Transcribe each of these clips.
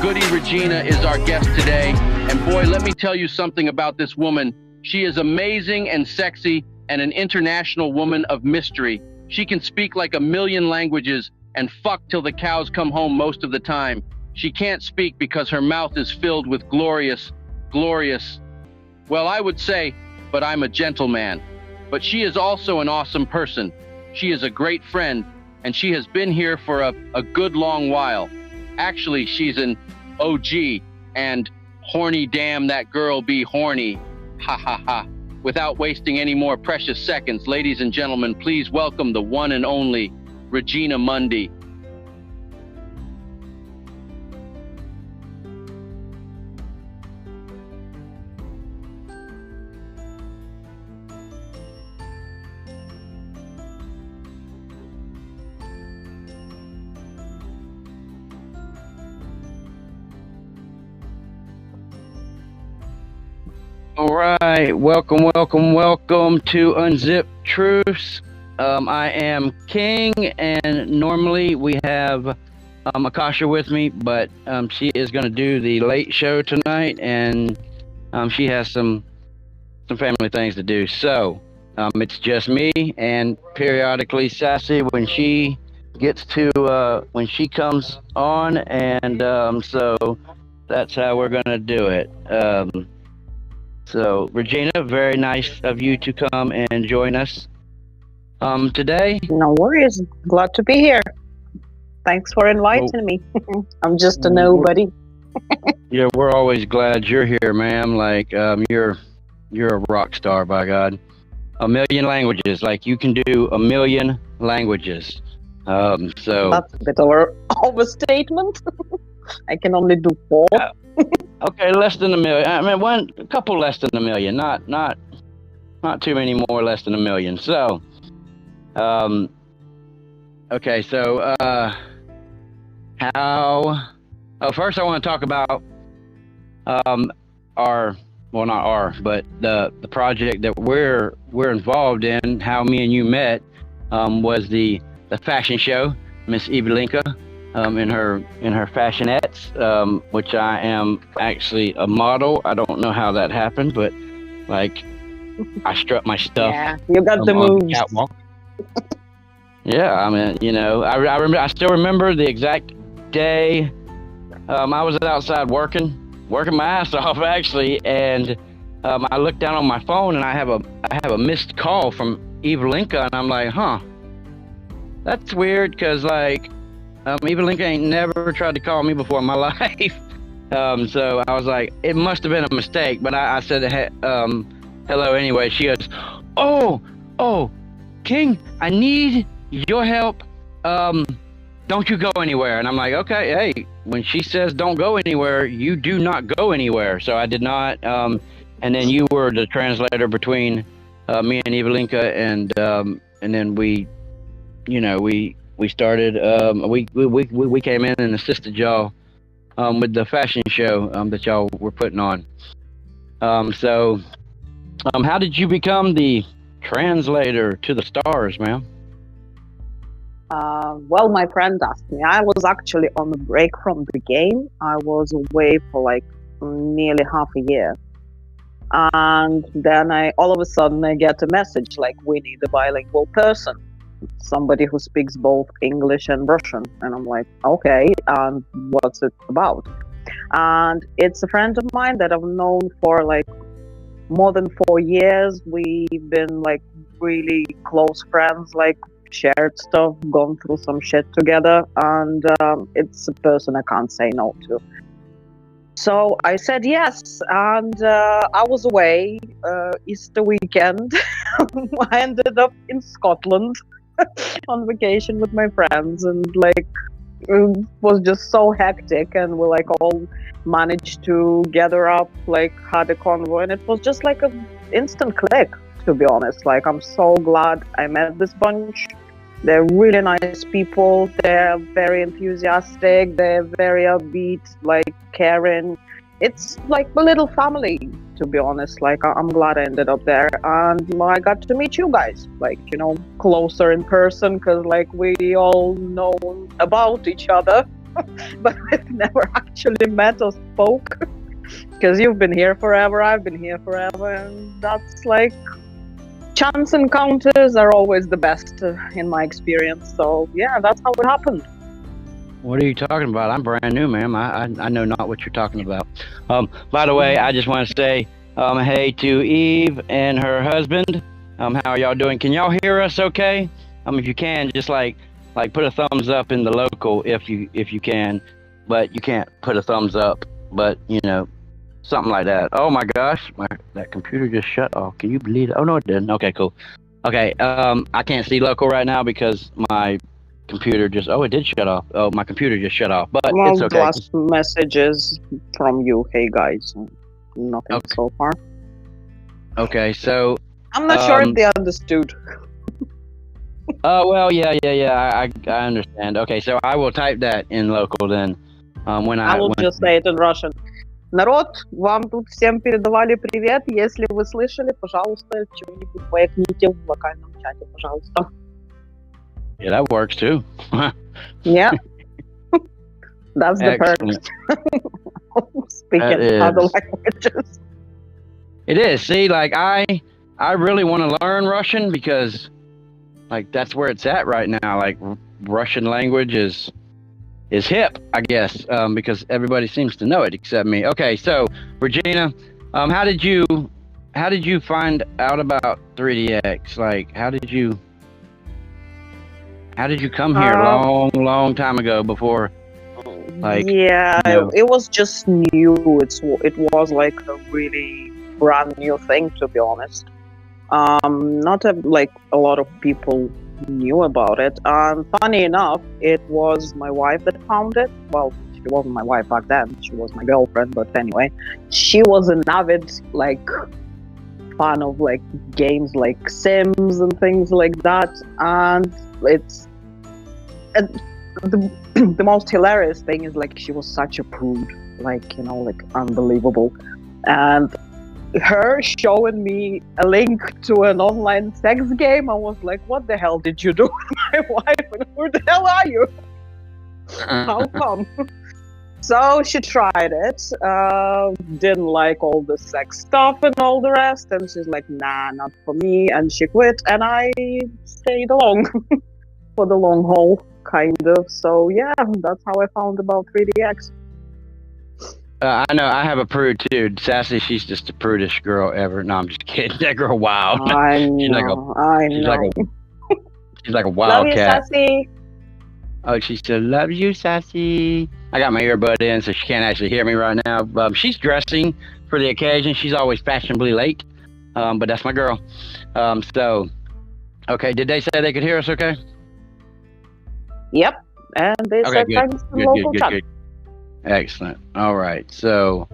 Goody Regina is our guest today. And boy, let me tell you something about this woman. She is amazing and sexy and an international woman of mystery. She can speak like a million languages and fuck till the cows come home most of the time. She can't speak because her mouth is filled with glorious, well, I would say, but I'm a gentleman. But she is also an awesome person. She is a great friend, and she has been here for a good long while. Actually, she's an OG, and horny damn that girl be horny. Ha ha ha. Without wasting any more precious seconds, ladies and gentlemen, please welcome the one and only Regina Mundi. All right, welcome to Unzipped Truths. I am King, and normally we have Akasha with me, but she is going to do the late show tonight, and she has some family things to do. So it's just me, and periodically Sassy when she when she comes on, and so that's how we're going to do it. So, Regina, very nice of you to come and join us today. No worries. Glad to be here. Thanks for inviting me. I'm just a nobody. Yeah, we're always glad you're here, ma'am. Like, you're a rock star, by God. A million languages. Like, you can do a million languages. So that's a bit of a statement. I can only do 4. Okay, less than a million. I mean, a couple less than a million. Not too many more less than a million. So, okay. So, first I want to talk about the project that we're involved in. How me and you met was the fashion show, Miss Evelinka. In her fashionettes, which I am actually a model. I don't know how that happened, but like I strut my stuff. Yeah, you got the moves. The catwalk. Yeah, I mean, you know, I still remember the exact day. I was outside working my ass off actually, and I looked down on my phone and I have a missed call from Evelinka, and I'm like, huh, that's weird, because like. Evelinka ain't never tried to call me before in my life. So I was like, it must have been a mistake. But I said, hello anyway. She goes, oh, King, I need your help. Don't you go anywhere. And I'm like, okay, hey, when she says don't go anywhere, you do not go anywhere. So I did not. And then you were the translator between me and Evelinka. And then we started. We came in and assisted y'all with the fashion show that y'all were putting on. So, how did you become the translator to the stars, ma'am? Well, my friend asked me. I was actually on a break from the game. I was away for like nearly half a year, and then all of a sudden I get a message like, we need a bilingual person. Somebody who speaks both English and Russian. And I'm like, okay, and what's it about? And it's a friend of mine that I've known for like more than 4 years. We've been like really close friends, like shared stuff, gone through some shit together, and it's a person I can't say no to. So I said yes, and I was away Easter weekend. I ended up in Scotland on vacation with my friends, and like it was just so hectic, and we like all managed to gather up, like had a convoy, and it was just like an instant click, to be honest. Like, I'm so glad I met this bunch. They're really nice people. They're very enthusiastic. They're very upbeat, like caring. It's like a little family, to be honest. Like, I'm glad I ended up there, and I got to meet you guys, like, closer in person, because like we all know about each other but we've never actually met or spoke. Because you've been here forever, I've been here forever, and that's like chance encounters are always the best in my experience. So yeah, that's how it happened. What are you talking about? I'm brand new, ma'am. I know not what you're talking about. By the way, I just want to say hey to Eve and her husband. How are y'all doing? Can y'all hear us okay? If you can, just like put a thumbs up in the local if you can, but you can't put a thumbs up, but you know, something like that. Oh my gosh, that computer just shut off. Can you believe it? Oh no, it didn't. Okay, cool. Okay, I can't see local right now because my computer just it did shut off. Oh, my computer just shut off, but Well, it's the okay. last messages from you, hey guys, nothing Okay. so far. Okay, so I'm not sure if they understood. oh well, yeah. I understand. Okay, so I will type that in local then. I will just say it in Russian. Народ, вам тут всем передавали привет. Если вы слышали, пожалуйста, чего-нибудь поясните в локальном чате, пожалуйста. Yeah, that works too. Yeah, that's the perk. Speaking other languages. It is. See, like I really want to learn Russian because, like, that's where it's at right now. Like, Russian language is hip, I guess, because everybody seems to know it except me. Okay, so Regina, how did you find out about 3DX? Like, how did you come here long time ago before? Like, yeah, you know, it was just new. It was like a really brand new thing, to be honest. Not like a lot of people knew about it. Funny enough, it was my wife that found it. Well, she wasn't my wife back then. She was my girlfriend. But anyway, she was an avid like fan of like games like Sims and things like that. And it's the most hilarious thing is like she was such a prude, like, you know, like unbelievable. And her showing me a link to an online sex game, I was like, what the hell did you do with my wife? And who the hell are you? How come? So she tried it, didn't like all the sex stuff and all the rest, and she's like, nah, not for me, and she quit, and I stayed along for the long haul, kind of. So yeah, that's how I found about 3DX. I know I have a prude too. Sassy, she's just the prudest girl ever. No, I'm just kidding. That girl wild. I know. She's like a Love wild you, cat. Sassy. Oh, she said, "Love you, Sassy." I got my earbud in, so she can't actually hear me right now. She's dressing for the occasion. She's always fashionably late, but that's my girl. So, okay. Did they say they could hear us? Okay. Yep, and they said thanks to local chat. Good. Excellent. All right. So,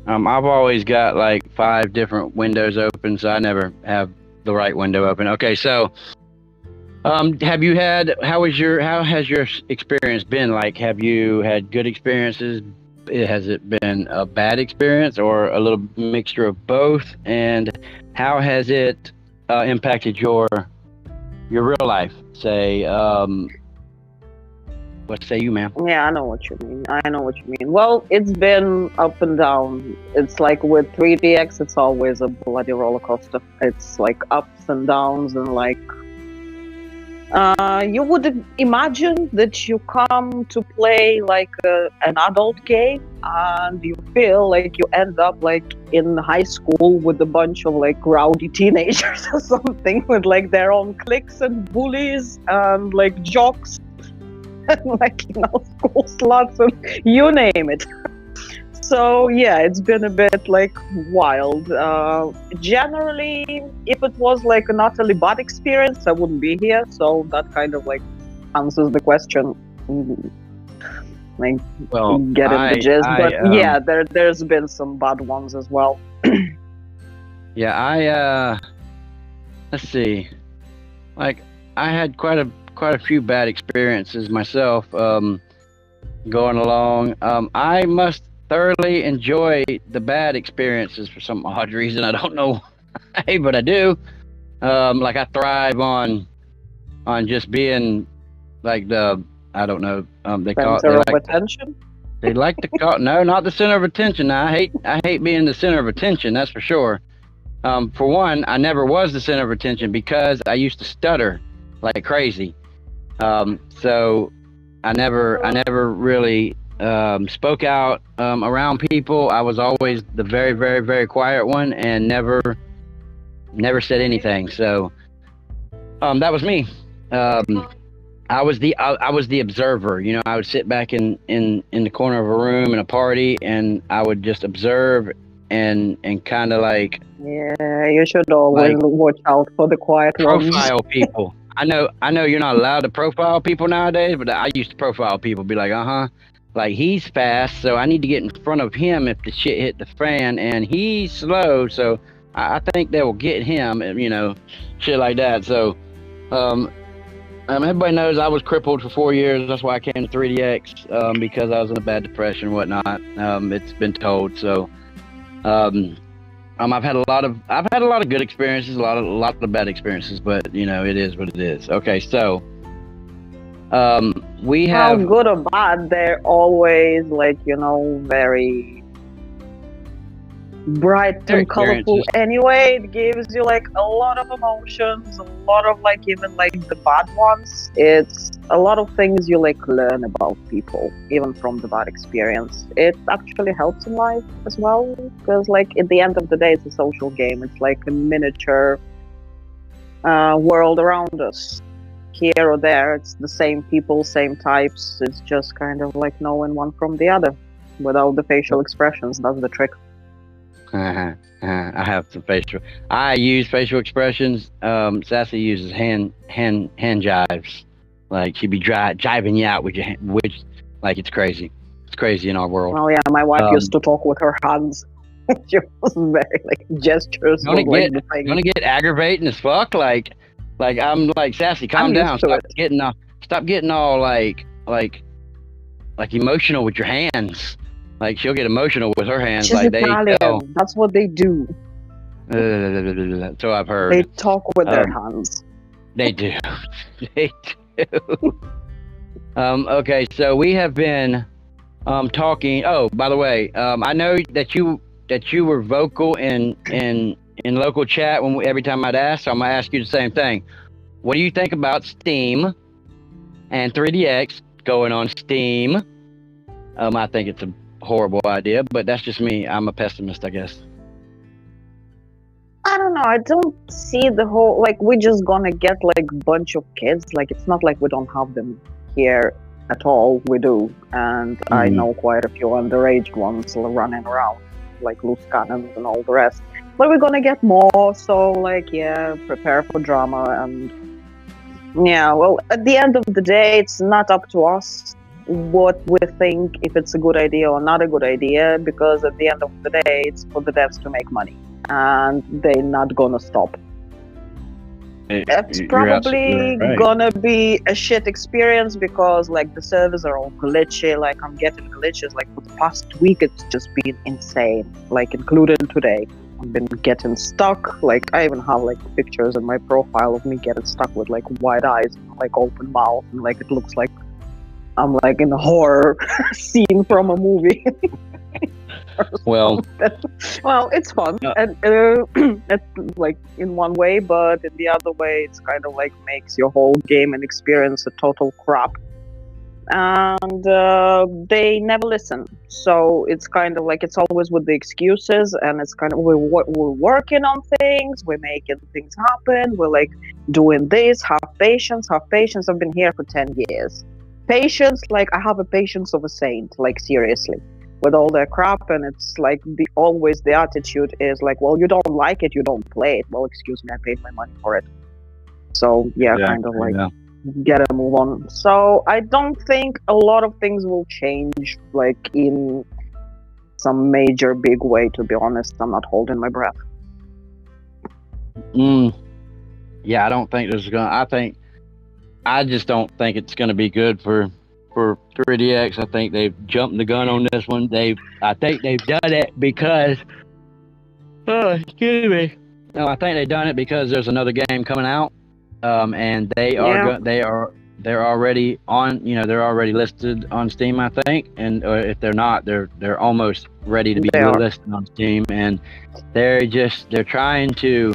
I've always got like 5 different windows open, so I never have the right window open. Okay. So, how has your experience been? Like, have you had good experiences? Has it been a bad experience or a little mixture of both? And how has it impacted your real life? Say, what say you, ma'am? Yeah, I know what you mean. Well, it's been up and down. It's like with 3DX, it's always a bloody roller coaster. It's like ups and downs, and like you would imagine that you come to play like an adult game, and you feel like you end up like in high school with a bunch of like rowdy teenagers or something, with like their own cliques and bullies and like jocks. And like, you know, school sluts and you name it. So yeah, it's been a bit like wild. Generally, if it was like an utterly bad experience, I wouldn't be here. So that kind of like answers the question. Like, well, getting the gist. But yeah, there's been some bad ones as well. Yeah, let's see. Like, I had quite a few bad experiences myself going along. I must thoroughly enjoy the bad experiences for some odd reason. I don't know why, but I do. Like, I thrive on just being like I don't know. Center of attention. They like to call no, not the center of attention. I hate being the center of attention. That's for sure. For one, I never was the center of attention because I used to stutter like crazy. So I never really spoke out around people. I was always the very, very, very quiet one and never said anything. So that was me. I was the observer. You know, I would sit back in the corner of a room in a party, and I would just observe and kind of like. Yeah, you should always watch out for the quiet ones. Profile people. I know you're not allowed to profile people nowadays, but I used to profile people. Be like, like he's fast, so I need to get in front of him if the shit hit the fan, and he's slow, so I think they will get him. You know, shit like that. So, everybody knows I was crippled for 4 years. That's why I came to 3DX because I was in a bad depression and whatnot. It's been told. So, I've had a lot of good experiences, a lot of bad experiences, but you know, it is what it is. Okay, so we have how good or bad, they're always like, you know, very bright and colorful anyway. It gives you like a lot of emotions, a lot of like, even like the bad ones, it's a lot of things you like learn about people even from the bad experience. It actually helps in life as well, because like at the end of the day it's a social game. It's like a miniature world around us. Here or there it's the same people, same types. It's just kind of like knowing one from the other without the facial expressions. That's the trick. I have some facial. I use facial expressions. Sassy uses hand jives. Like she'd be jiving you out with your hand, which like it's crazy. It's crazy in our world. Oh yeah, my wife used to talk with her hands. She was very like gestures. Gonna get aggravating as fuck. Like I'm like, Sassy, calm down. Stop getting all like emotional with your hands. Like she'll get emotional with her hands. She's like Italian. That's what they do. So I've heard. They talk with their hands. They do. They do. Okay, so we have been talking. Oh, by the way, I know that you were vocal in local chat every time I'd ask. So I'm gonna ask you the same thing. What do you think about Steam and 3DX going on Steam? I think it's a horrible idea, but that's just me. I'm a pessimist, I guess. I don't know. I don't see the whole, like, we're just gonna get like a bunch of kids. Like, it's not like we don't have them here at all. We do, and I know quite a few underage ones running around, like loose cannons and all the rest. But we're gonna get more, so like, yeah, prepare for drama. And yeah, well, at the end of the day, it's not up to us what we think, if it's a good idea or not a good idea, because at the end of the day, it's for the devs to make money, and they're not gonna stop. It's probably gonna be a shit experience because like the servers are all glitchy. Like I'm getting glitches like for the past week. It's just been insane, like including today. I've been getting stuck. Like I even have like pictures in my profile of me getting stuck with like wide eyes and like open mouth, and like it looks like I'm like in a horror scene from a movie. Well, it's fun, and it's like in one way, but in the other way, it's kind of like makes your whole game and experience a total crap. And they never listen, so it's kind of like it's always with the excuses, and it's kind of we're working on things, we're making things happen, we're like doing this. Have patience. I've been here for 10 years. Patience, like I have a patience of a saint, like seriously, with all their crap. And it's like always the attitude is like, well, you don't like it, you don't play it. Well, excuse me, I paid my money for it. So yeah, kind of like get a move on. So I don't think a lot of things will change like in some major big way, to be honest. I'm not holding my breath. Yeah, I don't think I just don't think it's going to be good for 3DX. I think they've jumped the gun on this one. I think they've done it because, excuse me. No, I think they've done it because there's another game coming out, and they are they're already on. They're already listed on Steam, I think, and or if they're not, they're almost ready to be They are. listed on Steam, and they're trying to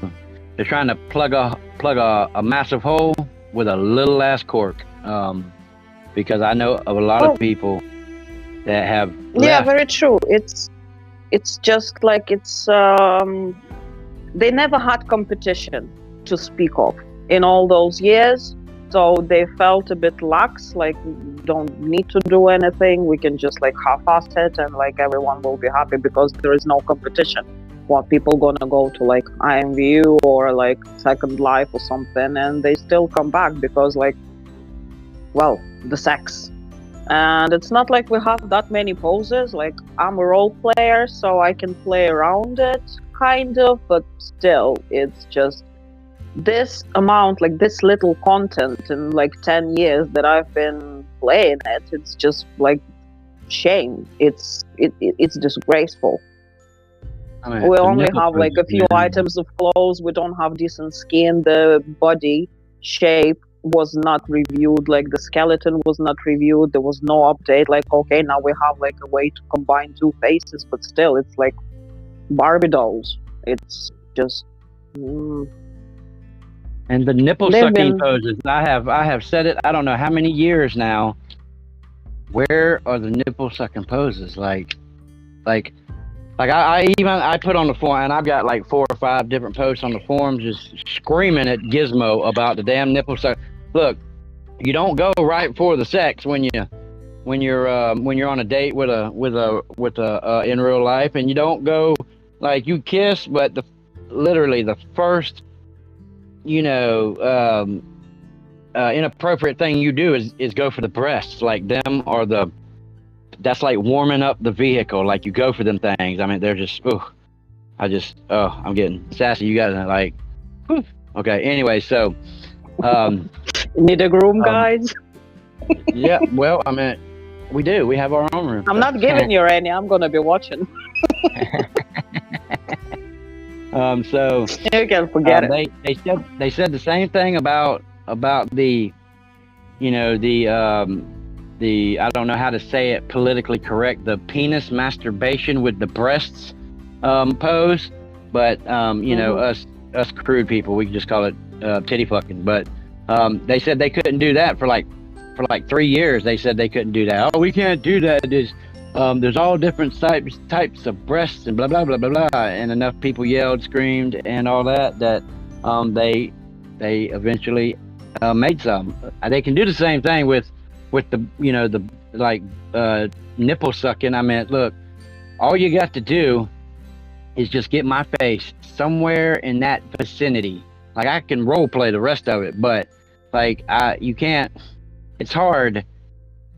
plug a massive hole with a little ass cork. Because I know of a lot Oh, of people that have yeah, left. very true. It's just like they never had competition to speak of in all those years. So they felt a bit lax, like we don't need to do anything. We can just like half-ass it and like everyone will be happy because there is no competition. What people gonna go to like IMVU or like Second Life or something and they still come back because like, well, the sex. And it's not like we have that many poses. Like I'm a role player, so I can play around it, kind of, but still, it's just this amount, like this little content in like 10 years that I've been playing it. It's just like shame. It's disgraceful. I mean, We the only nipple have like poses, a few man. items of clothes. We don't have decent skin. The body shape was not reviewed. Like the skeleton was not reviewed. There was no update. Like, okay, now we have like a way to combine two faces, but still, it's like Barbie dolls. It's just. And the nipple They've sucking been. poses. I have said it. I don't know how many years now. Where are the nipple sucking poses? Like I put on the forum, and I've got like 4 or 5 different posts on the forum, just screaming at Gizmo about the damn nipple suck. Look, you don't go right for the sex when you're on a date with a in real life, and you don't go like you kiss, but literally the first you know inappropriate thing you do is go for the breasts, like them or that's like warming up the vehicle. Like you go for them things. I mean, they're just, I'm getting sassy. You guys are like, whew. Okay. Anyway, so, um, Need a groom, um, guys? yeah. Well, I mean, we do. We have our own room. I'm not giving you any. I'm gonna be watching. So You can forget it. they said the same thing about the the I don't know how to say it politically correct, the penis masturbation with the breasts pose, but us crude people, we can just call it titty fucking. But they said they couldn't do that for like 3 years. They said they couldn't do that. Oh, we can't do that. There's all different types of breasts and blah blah blah blah blah. And enough people yelled, screamed, and all that they eventually made some. They can do the same thing with the like nipple sucking. I mean, look, all you got to do is just get my face somewhere in that vicinity. Like I can role play the rest of it, but like you can't. It's hard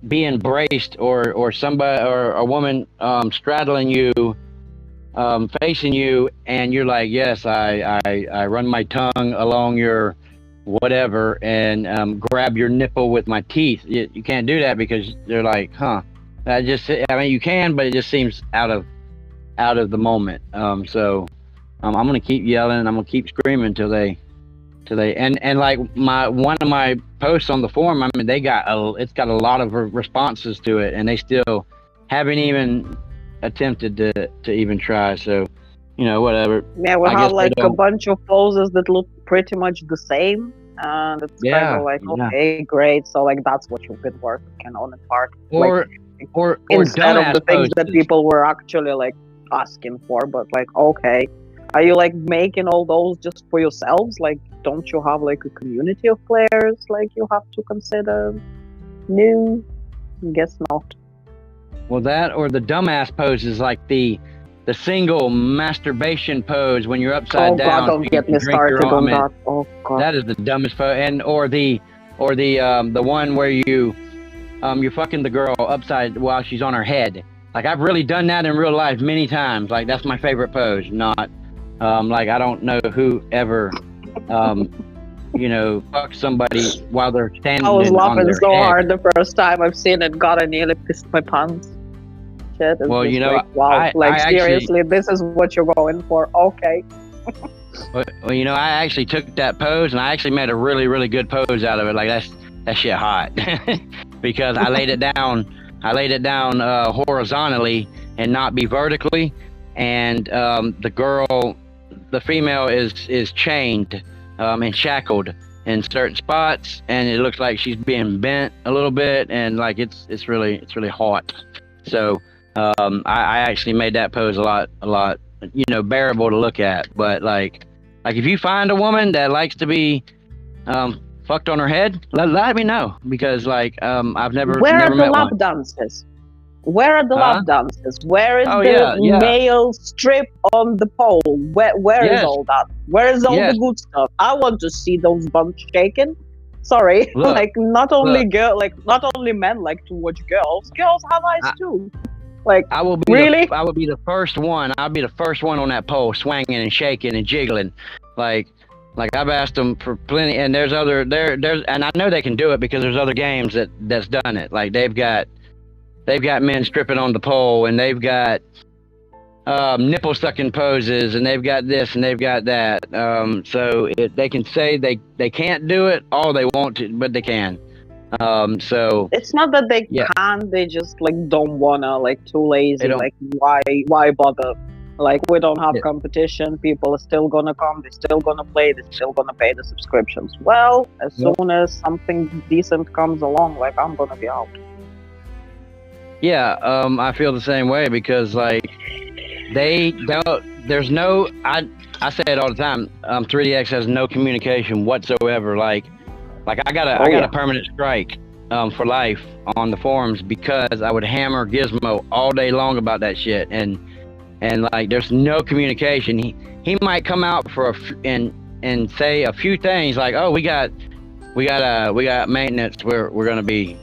being braced or somebody or a woman straddling you, facing you, and you're like, yes, I run my tongue along your whatever and grab your nipple with my teeth. You can't do that because they're like, huh? I mean, you can, but it just seems out of the moment. So I'm gonna keep yelling. I'm gonna keep screaming until they and like one of my posts on the forum. I mean, it's got a lot of responses to it, and they still haven't even attempted to even try. So whatever. Yeah, we have like a bunch of poses that look pretty much the same, and it's kind of like, okay, great. So like that's what you've been working on in part, or instead of the things poses that people were actually like asking for. But like, okay, are you like making all those just for yourselves? Like, don't you have like a community of players like you have to consider? No, guess not. Well, that or the dumbass poses like the single masturbation pose when you're upside down. Oh God, don't get me started on that. Oh God, that is the dumbest pose. And or the one where you're fucking the girl upside while she's on her head. Like I've really done that in real life many times. Like that's my favorite pose. Not like I don't know who ever fuck somebody while they're standing. I was laughing so head. hard the first time I've seen it. God, I nearly pissed my pants. Shit, well, like, wow, seriously, this is what you're going for? Okay. Well, I actually took that pose and I actually made a really, really good pose out of it. Like that shit hot because I laid it down. I laid it down horizontally and not be vertically, and the female is chained and shackled in certain spots, and it looks like she's being bent a little bit, and like it's really hot. So I actually made that pose a lot bearable to look at. But like if you find a woman that likes to be fucked on her head, let me know, because like I've never Where never are the met lap one. dances? Where are the lap dances? Where is Oh the yeah. male strip on the pole? Where is Yes. all that? Where is all Yes. the good stuff? I want to see those bums shaking. Sorry, Look, like not only men like to watch girls. Girls have eyes too. Like I will be really? I will be the first one. I'll be the first one on that pole, swinging and shaking and jiggling, like I've asked them for plenty. And there's and I know they can do it because there's other games that's done it. Like they've got men stripping on the pole, and they've got nipple sucking poses, and they've got this and they've got that. So they can say they can't do it all they want to, but they can. So it's not that they can't, they just like don't wanna, like too lazy. Like why bother? Like we don't have competition, people are still gonna come, they're still gonna play, they're still gonna pay the subscriptions. Well, as soon as something decent comes along, like I'm gonna be out. Yeah, I feel the same way, because like they don't. There's no. I say it all the time. 3DX has no communication whatsoever. Like I got a permanent strike for life on the forums because I would hammer Gizmo all day long about that shit, and like there's no communication. He might come out for and say a few things like, oh, we got maintenance we're gonna be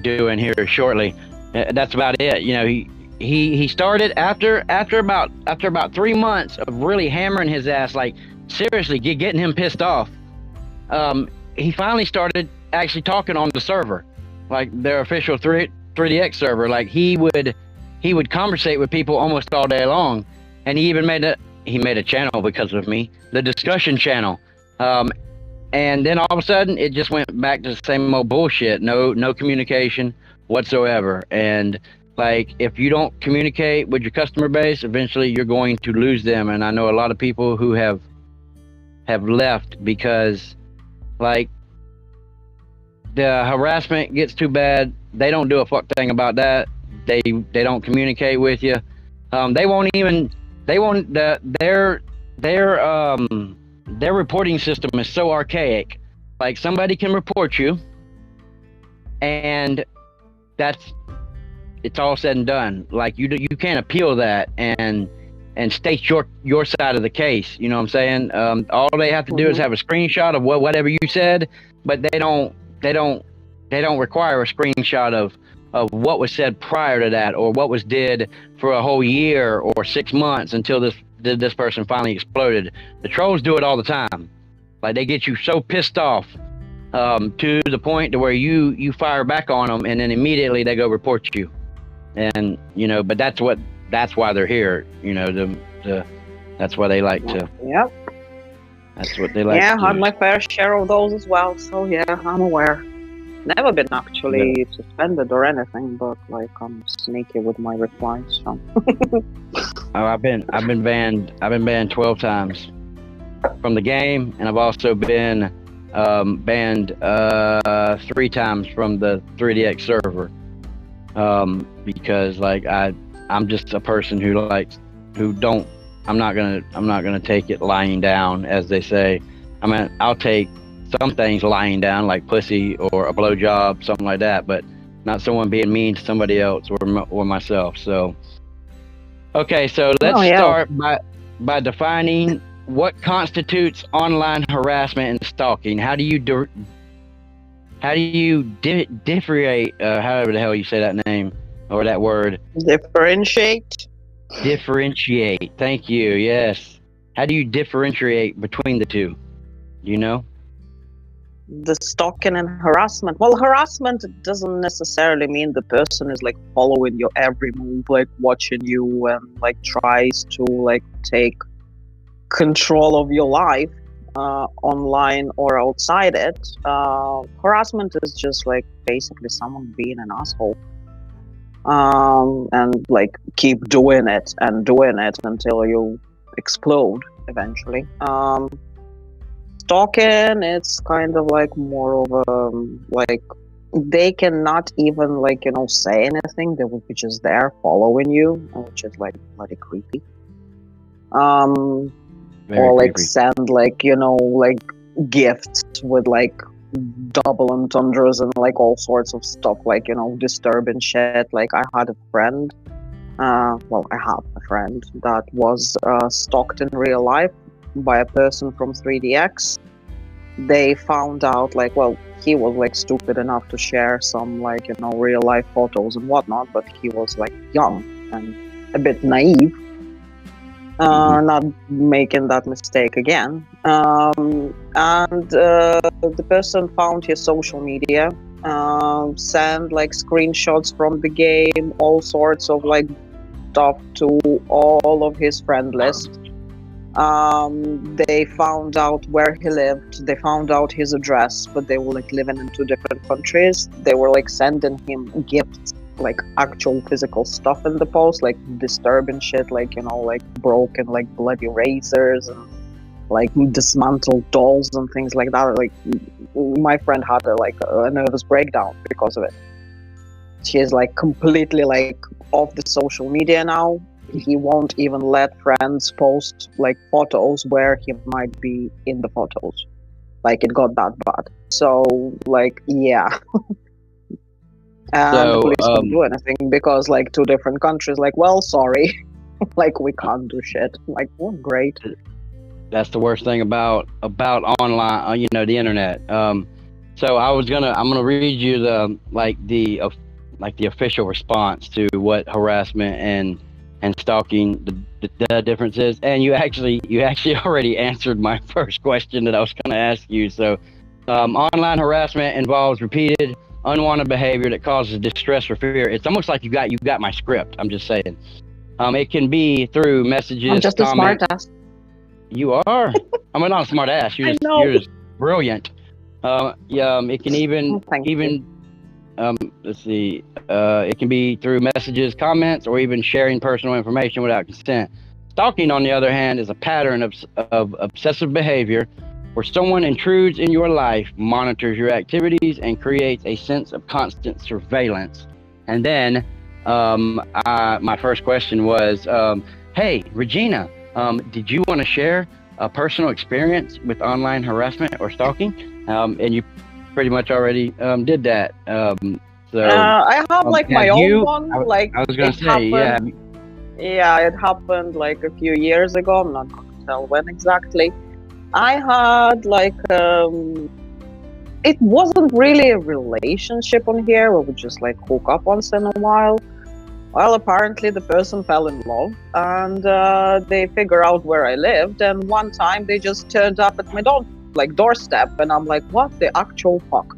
doing here shortly. That's about it. You know, he started after about 3 months of really hammering his ass, like seriously getting him pissed off. He finally started actually talking on the server, like their official 3DX server. Like he would conversate with people almost all day long, and he even made a channel because of me, the discussion channel. And then all of a sudden it just went back to the same old bullshit. No communication whatsoever. And like if you don't communicate with your customer base, eventually you're going to lose them. And I know a lot of people who have left because like the harassment gets too bad. They don't do a fuck thing about that. They don't communicate with you. Their reporting system is so archaic. Like somebody can report you, and it's all said and done. Like you can't appeal that and state your side of the case. You know what I'm saying? All they have to do is have a screenshot of whatever you said, but they don't require a screenshot of what was said prior to that, or what was did for a whole year or 6 months until this person finally exploded. The trolls do it all the time. Like they get you so pissed off to the point to where you fire back on them, and then immediately they go report you. And but that's why they're here. That's why they like to. Yep. That's what they like. Yeah, to I had my fair share of those as well. So yeah, I'm aware. Never been actually suspended or anything, but like I'm sneaky with my replies. So. Oh, I've been banned. I've been banned 12 times from the game, and I've also been banned 3 times from the 3DX server. Because like I'm just a person I'm not gonna take it lying down, as they say. I mean, I'll take some things lying down, like pussy or a blowjob, something like that, but not someone being mean to somebody else or myself. So, okay, so let's start by defining what constitutes online harassment and stalking. How do you differentiate? However the hell you say that name or that word. Differentiate. Differentiate. Thank you. Yes. How do you differentiate between the two? You know? The stalking and harassment. Well, harassment doesn't necessarily mean the person is like following your every move, like watching you and like tries to like take control of your life. online or outside it. Harassment is just like basically someone being an asshole, and like keep doing it and doing it until you explode eventually. Stalking, it's kind of like more of a like they cannot even like say anything. They will be just there following you, which is like bloody creepy. Or Very like creepy. send like like gifts with like double entendres and like all sorts of stuff, like disturbing shit. Like I had a friend, well, I have a friend that was stalked in real life by a person from 3DX. They found out like, well, he was like stupid enough to share some like real life photos and whatnot, but he was like young and a bit naive, not making that mistake again. And the person found his social media, sent like screenshots from the game, all sorts of like stuff to all of his friend list. They found out where he lived, they found out his address, but they were like living in two different countries. They were like sending him gifts, like actual physical stuff in the post, like disturbing shit, like like broken like bloody razors and like dismantled dolls and things like that. Like my friend had a nervous breakdown because of it. She's like completely like off the social media now. He won't even let friends post like photos where he might be in the photos. Like it got that bad. So like yeah. And the police couldn't do anything because like two different countries, like, well, sorry. Like we can't do shit. Like, well, great. That's the worst thing about online, the internet. So I'm gonna read you the official response to what harassment and stalking the difference is. And you actually already answered my first question that I was going to ask you. So, online harassment involves repeated unwanted behavior that causes distress or fear. It's almost like you got my script. I'm just saying. It can be through messages, I'm just comments. a smartass. You are. I'm not a smart ass. You're just brilliant. It can even let's see. It can be through messages, comments, or even sharing personal information without consent. Stalking, on the other hand, is a pattern of obsessive behavior where someone intrudes in your life, monitors your activities, and creates a sense of constant surveillance. And then, my first question was, "Hey, Regina, did you want to share a personal experience with online harassment or stalking?" And you pretty much already did that. I have like my own one. Like I was gonna say, yeah, it happened like a few years ago. I'm not gonna tell when exactly. I had like it wasn't really a relationship on here. We would just like hook up once in a while. Well, apparently the person fell in love, and they figure out where I lived. And one time they just turned up at my doorstep, and I'm like, what the actual fuck?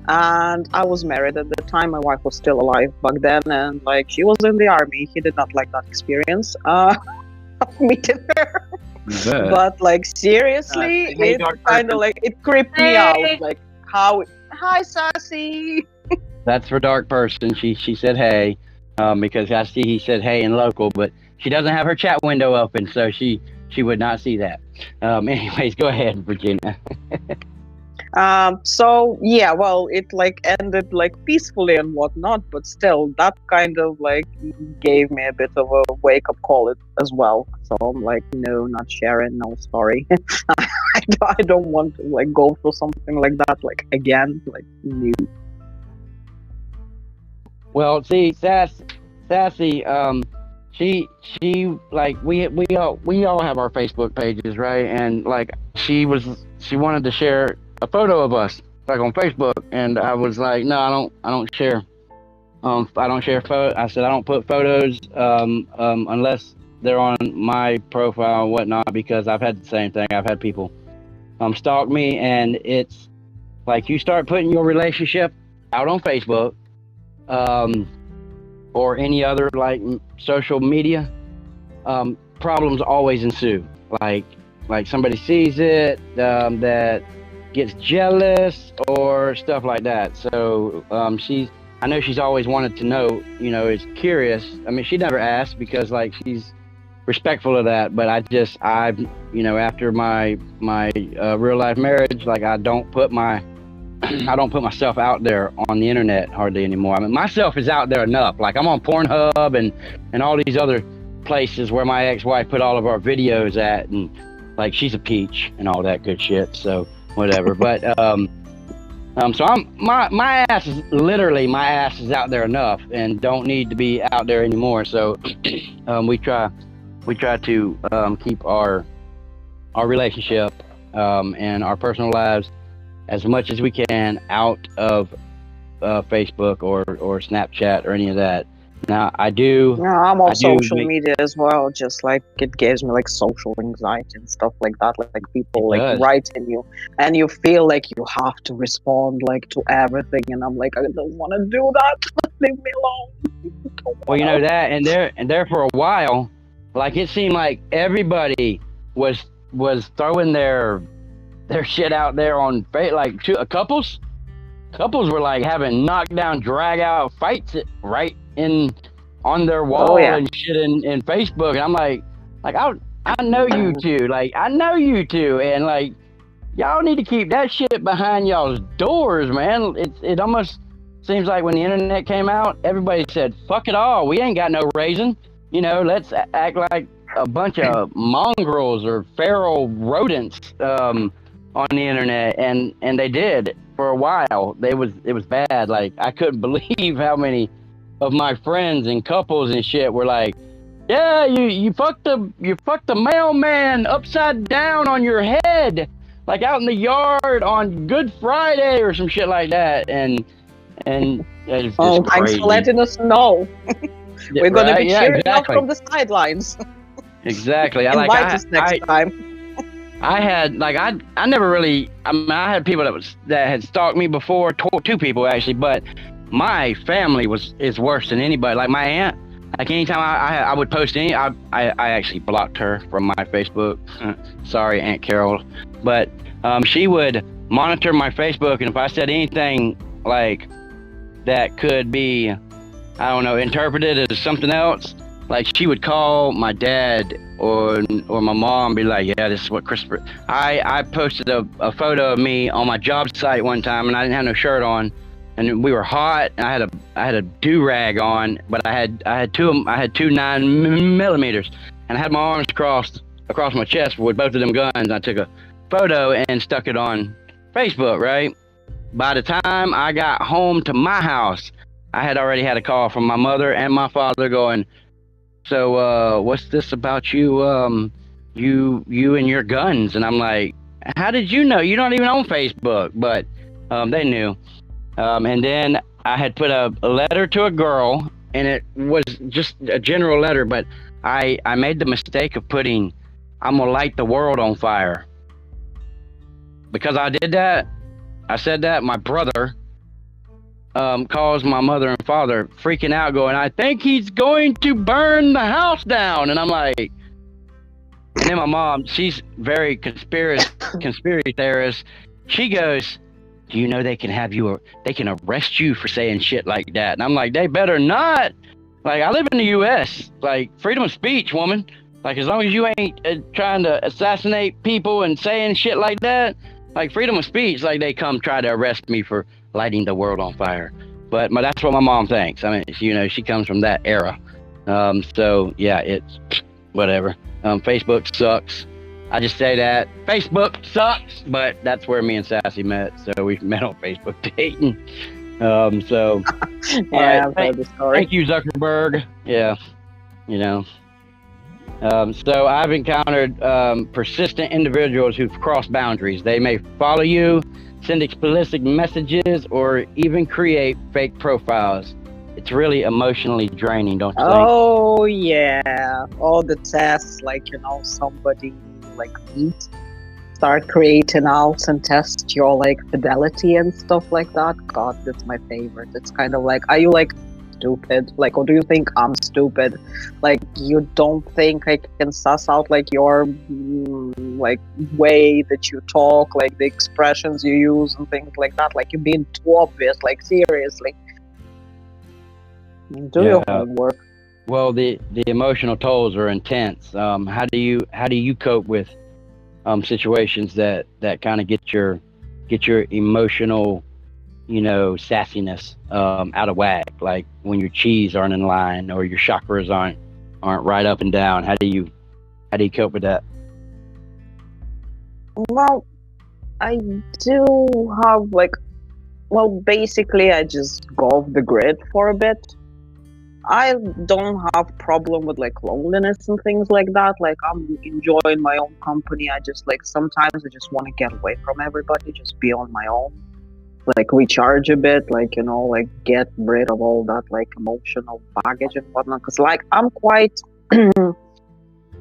And I was married at the time. My wife was still alive back then, and like she was in the army. He did not like that experience of meeting her. But like seriously, it kind of like it creeped me out. Like how? Hi, Sassy. That's for dark person. She said hey, because I see he said hey in local, but she doesn't have her chat window open, so she would not see that. Anyways, go ahead, Virginia. So yeah, well, it like ended like peacefully and whatnot, but still, that kind of like gave me a bit of a wake up call as well. So I'm like, no, not sharing, no, sorry. I don't want to like go through something like that like again, like new. Well, see, Sassy, she like we all have our Facebook pages, right? And like she wanted to share a photo of us like on Facebook, and I was like, no, I don't share. I don't share photos. I said I don't put photos unless they're on my profile and whatnot, because I've had the same thing. I've had people stalk me, and it's like you start putting your relationship out on Facebook, or any other like social media, problems always ensue. Like like somebody sees it, that gets jealous or stuff like that. So I know she's always wanted to know, is curious. I mean, she never asked because like she's respectful of that. But after my real life marriage, like I don't put I don't put myself out there on the internet hardly anymore. I mean, myself is out there enough. Like I'm on Pornhub and all these other places where my ex-wife put all of our videos at, and like she's a peach and all that good shit. So whatever. But so my ass is literally, my ass is out there enough and don't need to be out there anymore. So we try to keep our relationship and our personal lives as much as we can out of Facebook or Snapchat or any of that. Now I do. Yeah, I'm on social media as well. Just like it gives me like social anxiety and stuff like that. Like people like writing you, and you feel like you have to respond like to everything. And I'm like, I don't want to do that. Leave me alone. Well, you know that, and there for a while, like it seemed like everybody was throwing their shit out there on like couples were like having knockdown drag out fights right on their wall and shit in Facebook, and I'm like I know you two, like I know you two, and like y'all need to keep that shit behind y'all's doors, man. It almost seems like when the internet came out, everybody said fuck it all, we ain't got no raising, let's act like a bunch of mongrels or feral rodents on the internet, and they did for a while. It was bad. Like I couldn't believe how many of my friends and couples and shit were like, yeah, you fucked the mailman upside down on your head, like out in the yard on Good Friday or some shit like that, and it's just thanks for letting us know. We're gonna be cheering out from the sidelines. Exactly. Invite us next time. I had I never really. I mean, I had people that had stalked me before. Two people actually, but my family is worse than anybody. Like my aunt. Like anytime I would post I actually blocked her from my Facebook. Sorry, Aunt Carol, but she would monitor my Facebook, and if I said anything like that could be, I don't know, interpreted as something else, like she would call my dad or my mom and be like, yeah, this is what Christopher. I posted a photo of me on my job site one time, and I didn't have no shirt on, and we were hot, and I had a do-rag on, but I had two 9mm, and I had my arms crossed across my chest with both of them guns, and I took a photo and stuck it on Facebook, right? By the time I got home to my house, I had already had a call from my mother and my father going, so what's this about you you and your guns? And I'm like, how did you know? You don't even own Facebook. But they knew. And then I had put a letter to a girl, and it was just a general letter, but I made the mistake of putting, I'm gonna light the world on fire. Because I did that, I said that, my brother calls my mother and father freaking out going, I think he's going to burn the house down. And I'm like, and then my mom, she's very conspiracy theorist. She goes, do you know they can arrest you for saying shit like that? And I'm like, they better not. Like, I live in the U.S. Like, freedom of speech, woman. Like, as long as you ain't trying to assassinate people and saying shit like that, like, freedom of speech, like, they come try to arrest me for lighting the world on fire. But that's what my mom thinks. I mean, she comes from that era. So, yeah, it's whatever. Facebook sucks. I just say that. Facebook sucks, but that's where me and Sassy met. So we met on Facebook dating. So, yeah, I've heard the story. Thank you, Zuckerberg. Yeah, so I've encountered persistent individuals who've crossed boundaries. They may follow you, send explicit messages, or even create fake profiles. It's really emotionally draining, don't you think? Oh, yeah. All the tests, like, somebody like meet, start creating outs and test your like fidelity and stuff like that. God, that's my favorite. It's kind of like, are you like stupid? Like, or do you think I'm stupid? Like, you don't think I can suss out like your like way that you talk, like the expressions you use and things like that? Like, you're being too obvious. Like, seriously, do your homework. Well, the emotional tolls are intense. How do you cope with situations that kind of get your emotional, sassiness out of whack, like when your cheese aren't in line or your chakras aren't right up and down? How do you cope with that? Well, I do have like, well, basically, I just go off the grid for a bit. I don't have problem with like loneliness and things like that. Like, I'm enjoying my own company. I just like sometimes I just want to get away from everybody, just be on my own, like recharge a bit, like like get rid of all that like emotional baggage and whatnot. Because like I'm quite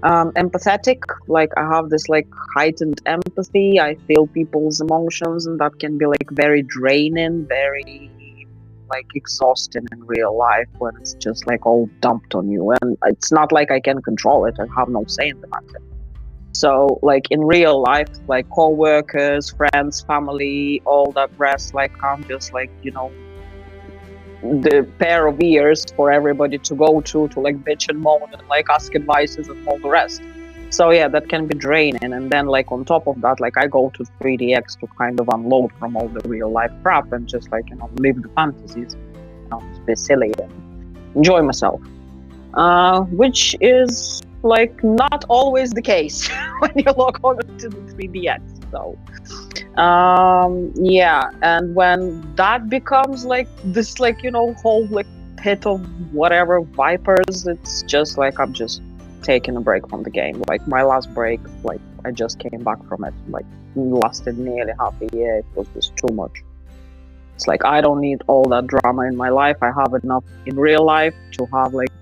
empathetic. Like I have this like heightened empathy. I feel people's emotions, and that can be like very draining, very like exhausting in real life when it's just like all dumped on you, and it's not like I can control it. I have no say in the matter. So like in real life, like co-workers, friends, family, all that rest, like I'm just like the pair of ears for everybody to go to like bitch and moan and like ask advices and all the rest. So yeah, that can be draining. And then like on top of that, like I go to 3DX to kind of unload from all the real life crap and just like live the fantasies, just be silly and enjoy myself, which is like not always the case when you log on to the 3DX. So yeah, and when that becomes like this like whole like pit of whatever vipers, it's just like I'm just taking a break from the game. Like my last break, like I just came back from it, like lasted nearly half a year. It was just too much. It's like I don't need all that drama in my life. I have enough in real life to have like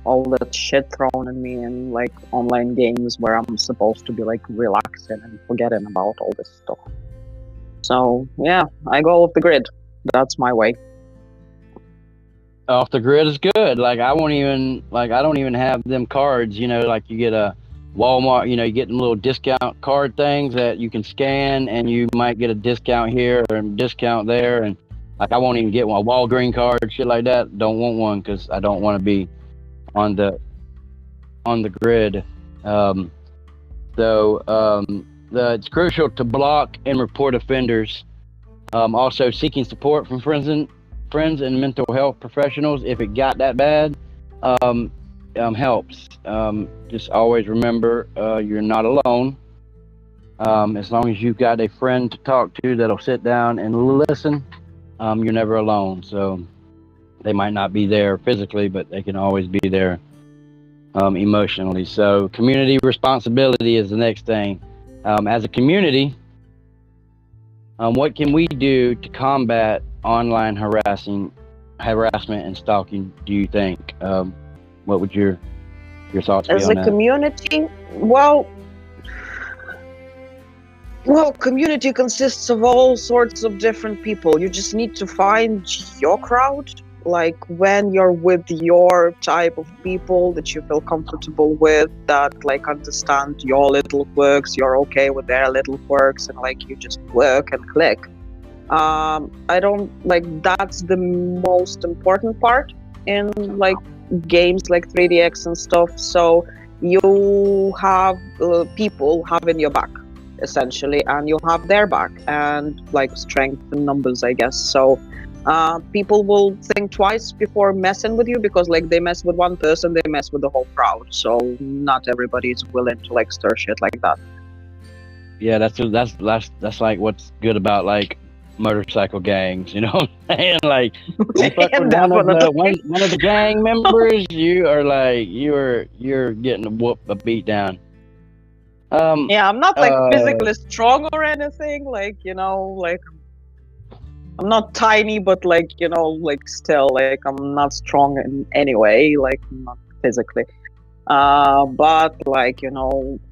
all that shit thrown at me in like online games where I'm supposed to be like relaxing and forgetting about all this stuff. So yeah, I go off the grid. That's my way. Off the grid is good. Like I don't even have them cards, like you get a Walmart, you get them little discount card things that you can scan and you might get a discount here or a discount there. And like I won't even get one, a Walgreen card, shit like that. Don't want one because I don't want to be on the grid. It's crucial to block and report offenders. Also seeking support from friends and mental health professionals if it got that bad helps. Just always remember you're not alone. As long as you've got a friend to talk to that'll sit down and listen, you're never alone. So they might not be there physically, but they can always be there emotionally. So community responsibility is the next thing. As a community, what can we do to combat online harassment and stalking, do you think? What would your thoughts be on that? As a community, well, community consists of all sorts of different people. You just need to find your crowd. Like when you're with your type of people that you feel comfortable with, that like understand your little quirks, you're okay with their little quirks, and like you just work and click. I don't like that's the most important part in like games like 3DX and stuff. So you have people having your back essentially, and you have their back, and like strength in numbers, I guess. So people will think twice before messing with you, because like they mess with one person, they mess with the whole crowd. So not everybody is willing to like stir shit like that. Yeah, that's like what's good about like motorcycle gangs, you know what I'm saying? Like you fuck with one of the gang members, you are like you're getting a beat down. Yeah, I'm not like physically strong or anything, like like I'm not tiny, but like like still like I'm not strong in any way, like not physically. But like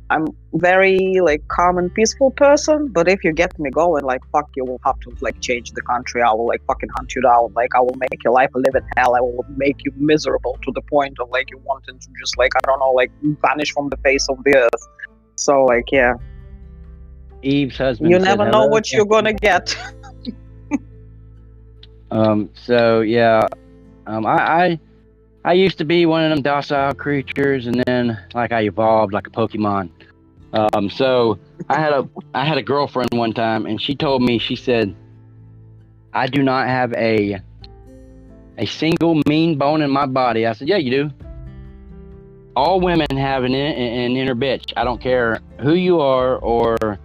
I'm very like calm and peaceful person, but if you get me going, like fuck, you will have to like change the country. I will like fucking hunt you down. Like I will make your life a living hell. I will make you miserable to the point of like you wanting to just like I don't know, like vanish from the face of the earth. So like yeah, Eve's husband you said never know hello. what you're gonna get. So yeah, I used to be one of them docile creatures, and then like I evolved like a Pokemon. So I had a girlfriend one time, and she told me, she said, I do not have a single mean bone in my body. I said, yeah, you do. All women have an inner bitch. I don't care who you are or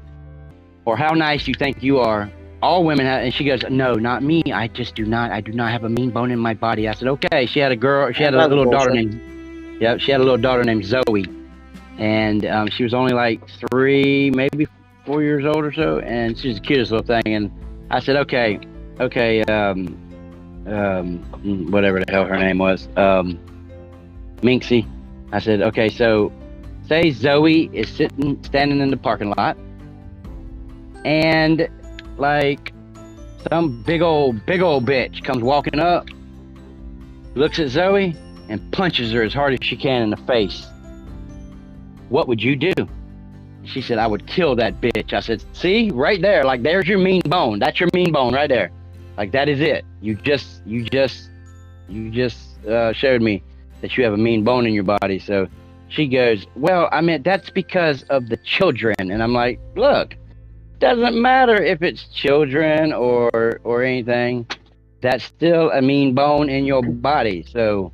how nice you think you are. All women have, and she goes, no, not me. I just do not. I do not have a mean bone in my body. I said, okay. She had a girl. She had a That's little daughter bullshit. named. Yeah, she had a little daughter named Zoe, and she was only like 3, maybe 4 years old or so, and she's the cutest little thing. And I said, okay, whatever the hell her name was, Minxie. I said, okay, so say Zoe is standing in the parking lot, and like some big old bitch comes walking up, looks at Zoe, and punches her as hard as she can in the face. What would you do? She said, I would kill that bitch. I said, see, right there, like there's your mean bone. That's your mean bone right there. Like that is it. You just showed me that you have a mean bone in your body. So she goes, well, I mean, that's because of the children. And I'm like, look, doesn't matter if it's children or anything. That's still a mean bone in your body. So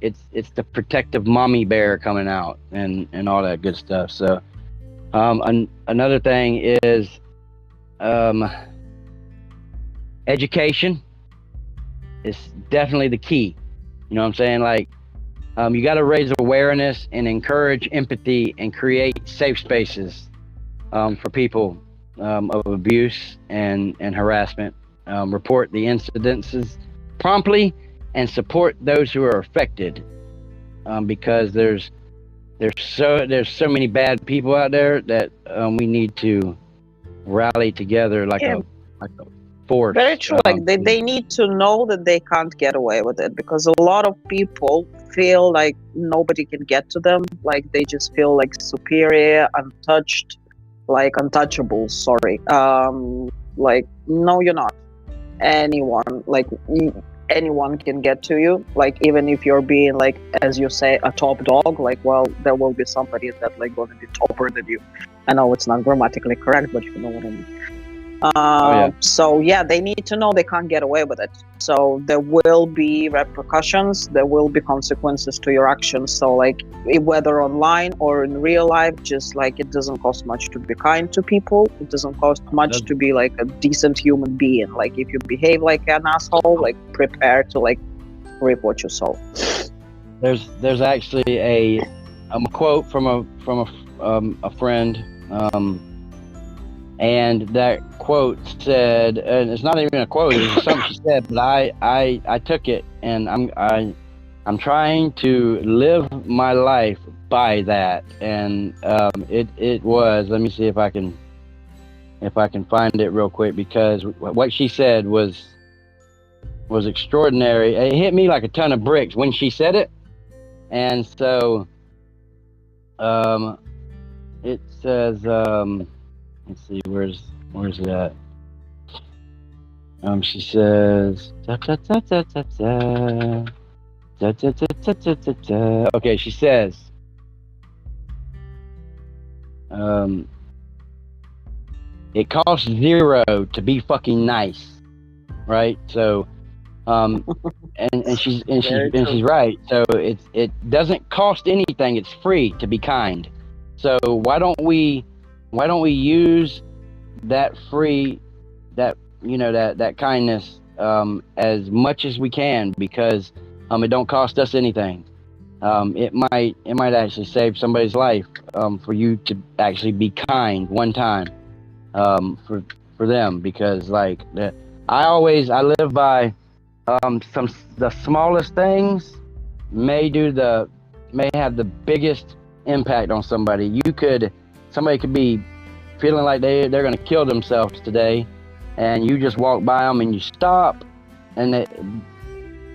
it's the protective mommy bear coming out and all that good stuff. So another thing is education is definitely the key. You know what I'm saying? Like you got to raise awareness and encourage empathy and create safe spaces for people of abuse and harassment. Report the incidences promptly and support those who are affected, because there's so many bad people out there that we need to rally together like Yeah. a force. Very true. Like they need to know that they can't get away with it because a lot of people feel like nobody can get to them. Like they just feel like superior, untouched, like untouchable. Sorry. Like no, you're not. Anyone, like anyone can get to you. Like even if you're being like, as you say, a top dog. Like well, there will be somebody that like gonna be topper than you. I know it's not grammatically correct, but you know what I mean. So yeah, they need to know they can't get away with it. So there will be repercussions, there will be consequences to your actions. So like whether online or in real life, just like it doesn't cost much to be kind to people. It doesn't cost much to be like a decent human being. Like if you behave like an asshole, like prepare to like reap what you sow. There's actually a quote from a friend. And that quote said, and it's not even a quote, it was something she said, but I took it, and I'm trying to live my life by that. And it was, let me see if I can find it real quick, because what she said was extraordinary. It hit me like a ton of bricks when she said it. And so it says, let's see, where's it at? She says, okay, she says, it costs $0 to be fucking nice, right? So, and she's right. So it doesn't cost anything. It's free to be kind. So why don't we use that that kindness as much as we can, because it don't cost us anything. It might actually save somebody's life for you to actually be kind one time for them, because like I live by the smallest things may have the biggest impact on somebody. Somebody could be feeling like they're going to kill themselves today, and you just walk by them and you stop, and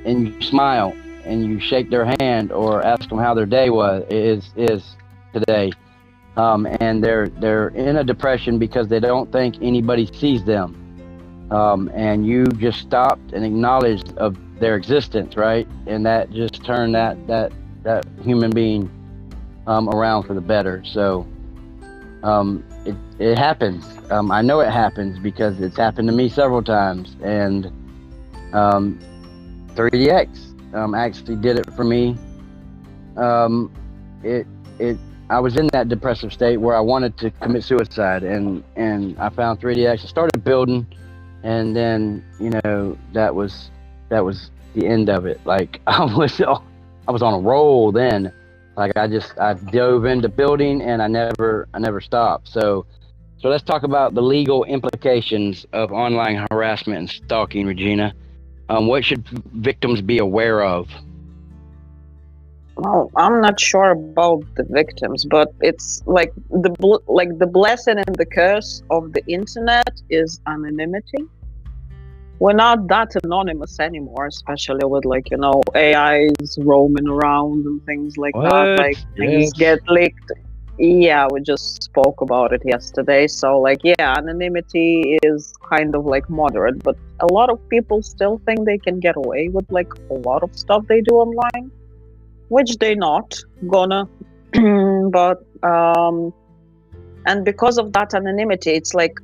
you smile and you shake their hand or ask them how their day is today. And they're in a depression because they don't think anybody sees them. And you just stopped and acknowledged of their existence, right? And that just turned that human being around for the better. So it happens. I know it happens because it's happened to me several times. And 3DX actually did it for me. I was in that depressive state where I wanted to commit suicide, and I found 3DX. I started building, and then that was the end of it. Like I was on a roll then. Like I dove into building, and I never stopped. So let's talk about the legal implications of online harassment and stalking, Regina. What should victims be aware of? Well, I'm not sure about the victims, but it's like the blessing and the curse of the internet is anonymity. We're not that anonymous anymore, especially with AIs roaming around and things like that. Like things get leaked. Yeah, we just spoke about it yesterday. So anonymity is kind of like moderate, but a lot of people still think they can get away with like a lot of stuff they do online, which they not gonna. But and because of that anonymity,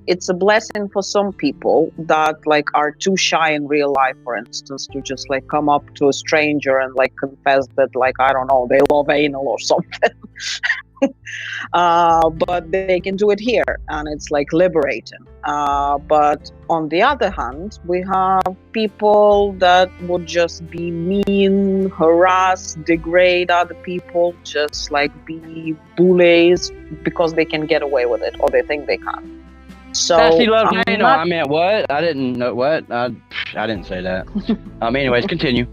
it's a blessing for some people that are too shy in real life, for instance, to just come up to a stranger and confess that I don't know, they love anal or something. But they can do it here, and it's liberating. But on the other hand, we have people that would just be mean, harass, degrade other people, just be bullies because they can get away with it, or they think they can. So I meant what? I didn't know what. I didn't say that. Anyways, continue.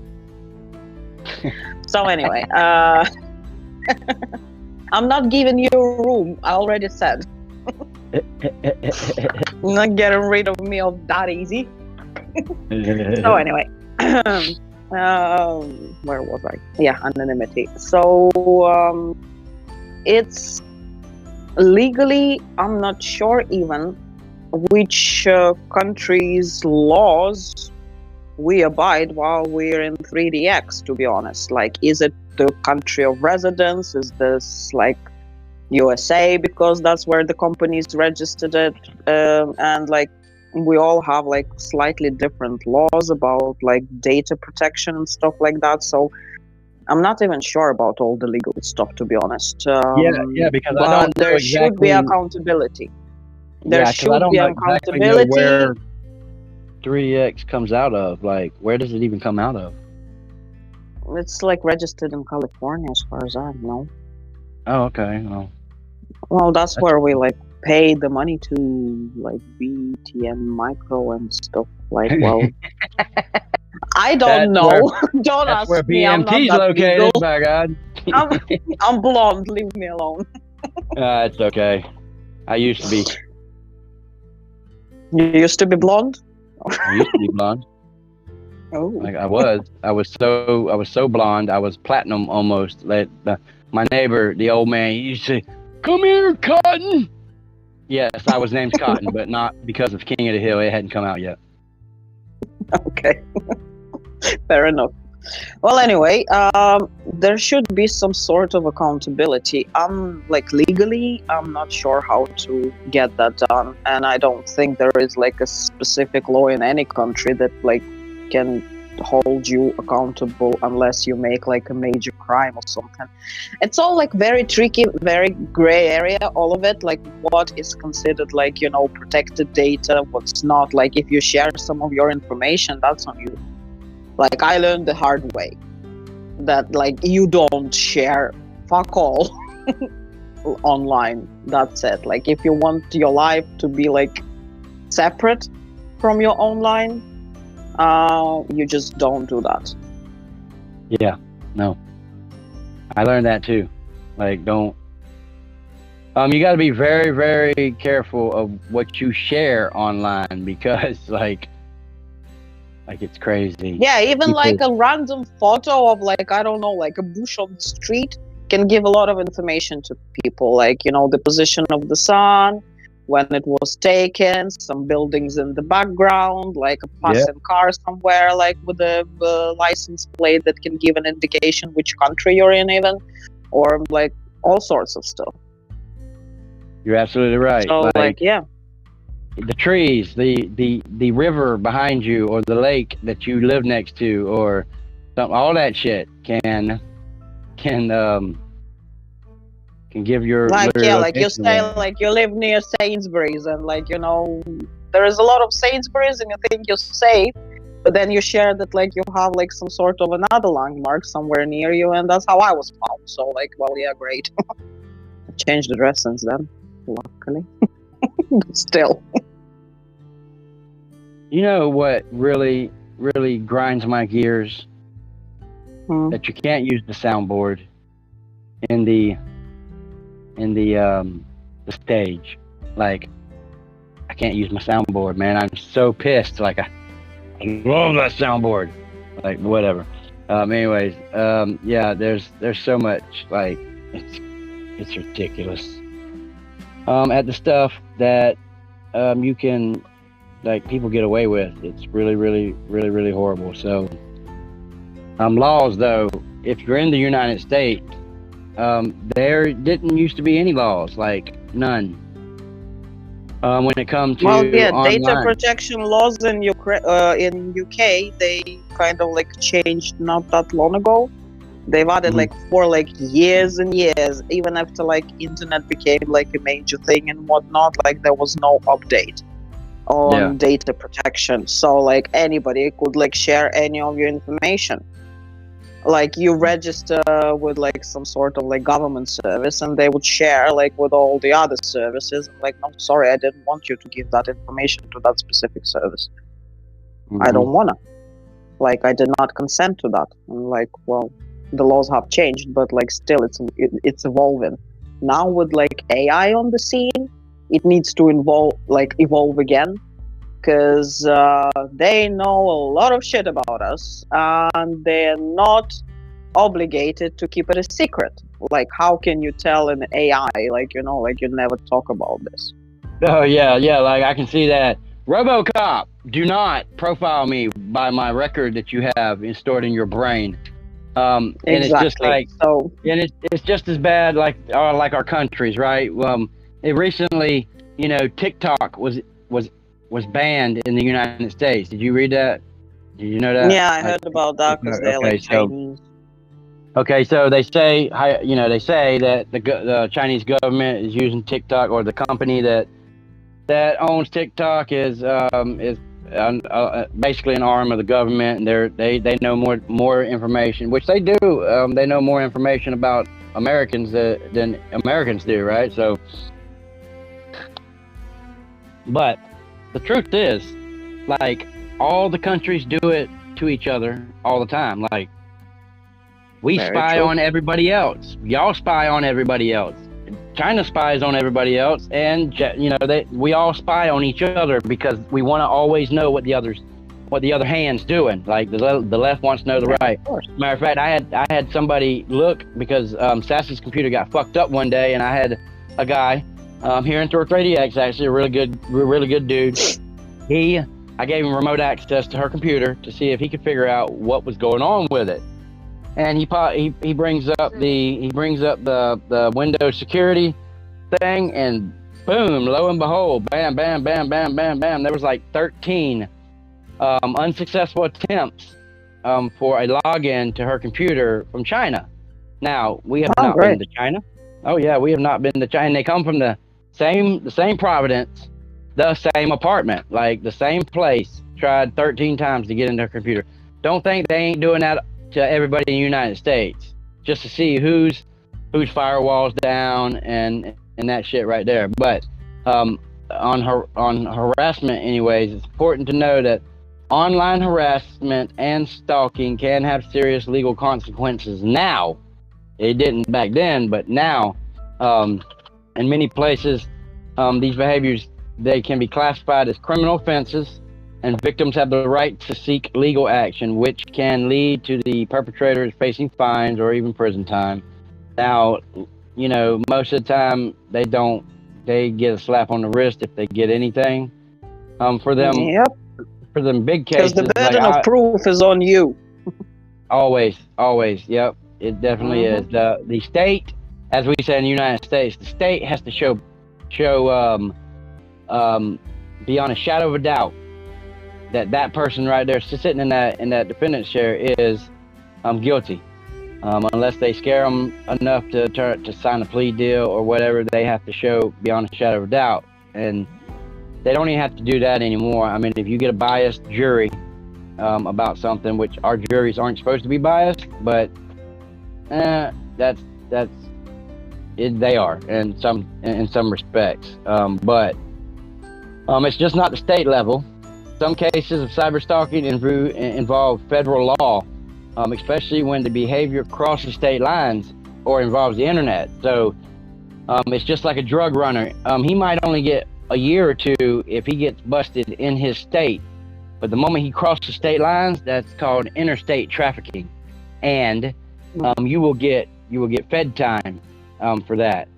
So anyway, I'm not giving you room. I already said. Not getting rid of me that easy. So anyway, where was I? Yeah, anonymity. So it's legally, I'm not sure even which country's laws we abide while we're in 3DX, to be honest. Is it the country of residence? Is this USA, because that's where the companies registered it? And we all have slightly different laws about data protection and stuff like that. So I'm not even sure about all the legal stuff, to be honest. Because I don't know there should be accountability. There should be accountability. Where 3X comes out of, where does it even come out of? It's registered in California, as far as I know. Oh, okay. Well, that's where we pay the money to BTN Micro and stuff. Well, I don't know. Don't ask where me. BMT's located. My God. I'm blonde. Leave me alone. It's okay. I used to be. You used to be blonde? I used to be blonde. Oh. I was so blonde. I was platinum almost. My neighbor, the old man, he used to say, "Come here, Cotton." Yes, I was named Cotton, but not because of King of the Hill. It hadn't come out yet. Okay. Fair enough. Well, anyway, there should be some sort of accountability. Legally, I'm not sure how to get that done, and I don't think there is a specific law in any country that can hold you accountable unless you make a major crime or something. It's all very tricky, very gray area, all of it. What is considered protected data, what's not. If you share some of your information, that's on you. I learned the hard way that you don't share fuck all online. That's it. If you want your life to be separate from your online, you just don't do that. Yeah, no. I learned that too. You got to be very, very careful of what you share online because, like it's crazy. Yeah, even People, like a random photo of like, I don't know, like a bush on the street can give a lot of information to people, like, you know, the position of the sun, when it was taken, some buildings in the background, like a yeah, passing car somewhere, like with a license plate that can give an indication which country you're in, even, or like all sorts of stuff. you're absolutely right. So, like, Like yeah. the trees, the river behind you, or the lake that you live next to, or all that shit can can give Like, your yeah, like you location say, away. like you live near Sainsbury's, and like, you know, there is a lot of Sainsbury's, and you think you're safe, but then you share that like you have like some sort of another landmark somewhere near you, and that's how I was found. So, like, well, yeah, great. I've changed address since then, luckily. But still. You know what really grinds my gears? That you can't use the soundboard in the stage. Like I can't use my soundboard, man. I'm so pissed. Like I love that soundboard. Like whatever. Anyways, yeah. There's so much like it's ridiculous. At the stuff that you can like people get away with. It's really horrible. So laws though, if you're in the United States, there didn't used to be any laws, like none. When it comes to Well, yeah, data online. protection laws in in UK, they kind of like changed not that long ago. They've added like for like years and years, even after like internet became like a major thing and whatnot, like there was no update on data protection. So like anybody could like share any of your information. Like you register with like some sort of like government service, and they would share like with all the other services. I'm like, no, sorry, I didn't want you to give that information to that specific service. I don't wanna. Like, I did not consent to that. I'm like, well, the laws have changed, but like still, it's evolving. Now with like AI on the scene, it needs to evolve again, because they know a lot of shit about us, and they're not obligated to keep it a secret. Like, how can you tell an AI, like, you know, like you never talk about this? Oh yeah, like I can see that. RoboCop, do not profile me by my record that you have stored in your brain. And it's just like, so, and it's just as bad like our countries, right? It recently, you know, TikTok was banned in the United States. Did you read that? Did you know that? Yeah, I heard about that because they're like Chinese. Okay, so they say, you know, they say that the Chinese government is using TikTok, or the company that owns TikTok is basically an arm of the government, and they know more information, which they do. They know more information about Americans than Americans do, right? So, but the truth is, like, all the countries do it to each other all the time. Like, we spy on everybody else. Y'all spy on everybody else. China spies on everybody else, and you know we all spy on each other because we want to always know what the other hand's doing. Like the left wants to know the right. Matter of fact, I had somebody look because Sassy's computer got fucked up one day, and I had a guy here in Torque Radiox, actually a really good dude. I gave him remote access to her computer to see if he could figure out what was going on with it. And he brings up the Windows security thing, and boom, lo and behold, bam, bam, bam, bam, bam, bam. There was like 13 unsuccessful attempts for a login to her computer from China. Now, we have not been to China. Oh yeah, we have not been to China. They come from the same Providence, the same apartment, like the same place. Tried 13 times to get into her computer. Don't think they ain't doing that to everybody in the United States, just to see whose firewall's down and that shit right there. But on harassment, anyways, it's important to know that online harassment and stalking can have serious legal consequences now. It didn't back then, but now, In many places, these behaviors, they can be classified as criminal offenses, and victims have the right to seek legal action, which can lead to the perpetrators facing fines or even prison time. Now, most of the time they get a slap on the wrist if they get anything. For them, Yep. for them big Because cases, the burden of proof is on you. always, yep, it definitely is. The state, as we say in the United States, the state has to show beyond a shadow of a doubt that person right there sitting in that defendant's chair is guilty. Unless they scare them enough to sign a plea deal or whatever, they have to show beyond a shadow of a doubt. And they don't even have to do that anymore. I mean, if you get a biased jury about something, which our juries aren't supposed to be biased, but that's it, they are in some respects. But it's just not the state level. Some cases of cyber stalking involve federal law, especially when the behavior crosses state lines or involves the internet. So it's just like a drug runner. He might only get a year or two if he gets busted in his state, but the moment he crosses state lines, that's called interstate trafficking, and you will get fed time for that.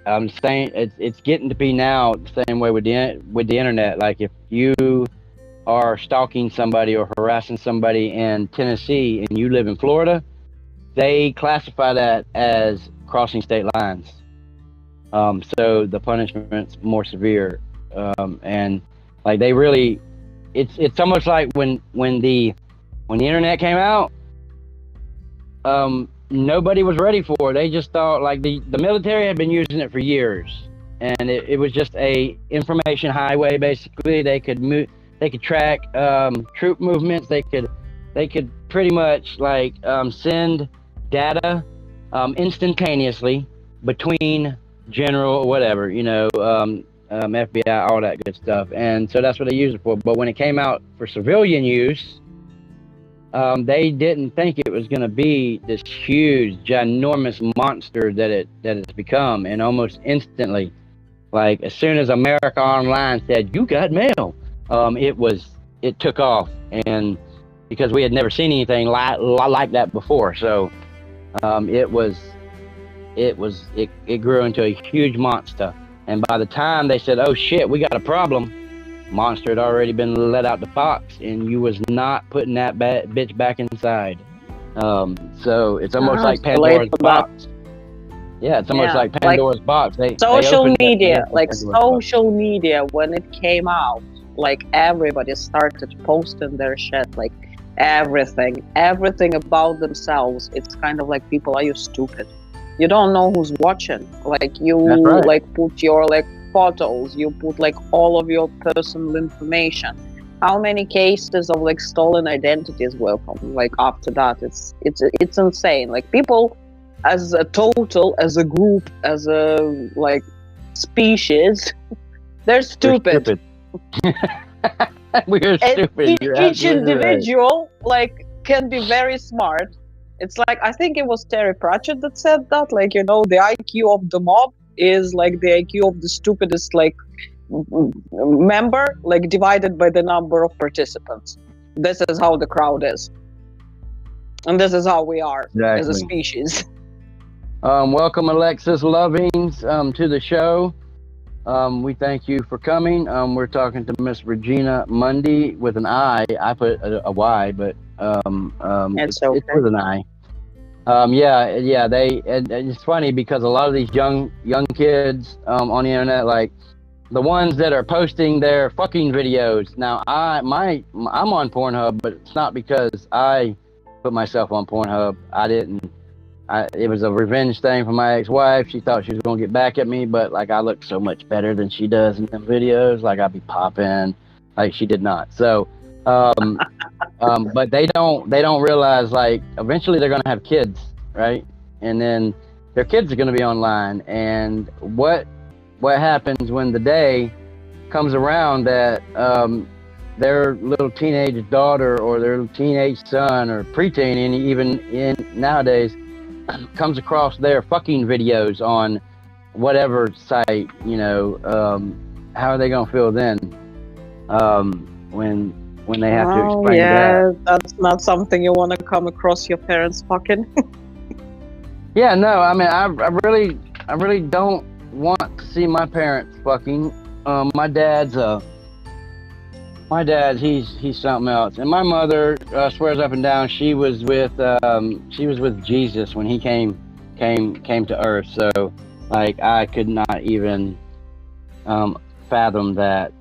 It's getting to be now the same way with the internet. Like if you are stalking somebody or harassing somebody in Tennessee and you live in Florida, they classify that as crossing state lines. So the punishment's more severe. And like they really, it's almost like when the internet came out, nobody was ready for it. They just thought like the military had been using it for years, and it was just a information highway. Basically, they could track troop movements. They could pretty much like send data instantaneously between general or whatever, FBI, all that good stuff. And so that's what they used it for. But when it came out for civilian use, they didn't think it was going to be this huge, ginormous monster that it's become. And almost instantly, like as soon as America Online said, "You got mail," it took off. And because we had never seen anything like that before. So it grew into a huge monster. And by the time they said, "Oh shit, we got a problem," monster had already been let out the box, and you was not putting that bitch back inside. So it's almost like Pandora's box. Yeah, it's almost like Pandora's box. Social media, social media, when it came out, like everybody started posting their shit, like everything about themselves. It's kind of like, people, are you stupid? You don't know who's watching. Like you like put your like photos, you put like all of your personal information. How many cases of like stolen identities were from like after that? It's insane. Like people as a total, as a group, as a like species, they're stupid. We're stupid. Each individual like can be very smart. It's like, I think it was Terry Pratchett that said that, like, the IQ of the mob is like the IQ of the stupidest like member, like divided by the number of participants. This is how the crowd is, and this is how we are as a species. Welcome, Alexis Lovings, to the show. We thank you for coming. We're talking to Miss Regina Mundi with an I. I put a Y, but it's with an I. It's funny because a lot of these young kids on the internet, like the ones that are posting their fucking videos. Now I'm on Pornhub, but it's not because I put myself on Pornhub. I didn't. It was a revenge thing from my ex-wife. She thought she was gonna get back at me, but like I look so much better than she does in them videos. Like I'd be popping, like she did not. So, but they don't realize like eventually they're gonna have kids, right? And then their kids are gonna be online. And what happens when the day comes around that their little teenage daughter or their teenage son or preteen, and even in nowadays, comes across their fucking videos on whatever site, how are they gonna feel then? When they have to Oh explain yeah, that. that's not something you want to come across your parents fucking. Yeah, no, I mean, I really don't want to see my parents fucking. My dad, he's something else, and my mother swears up and down she was with Jesus when he came to Earth. So, like, I could not even fathom that.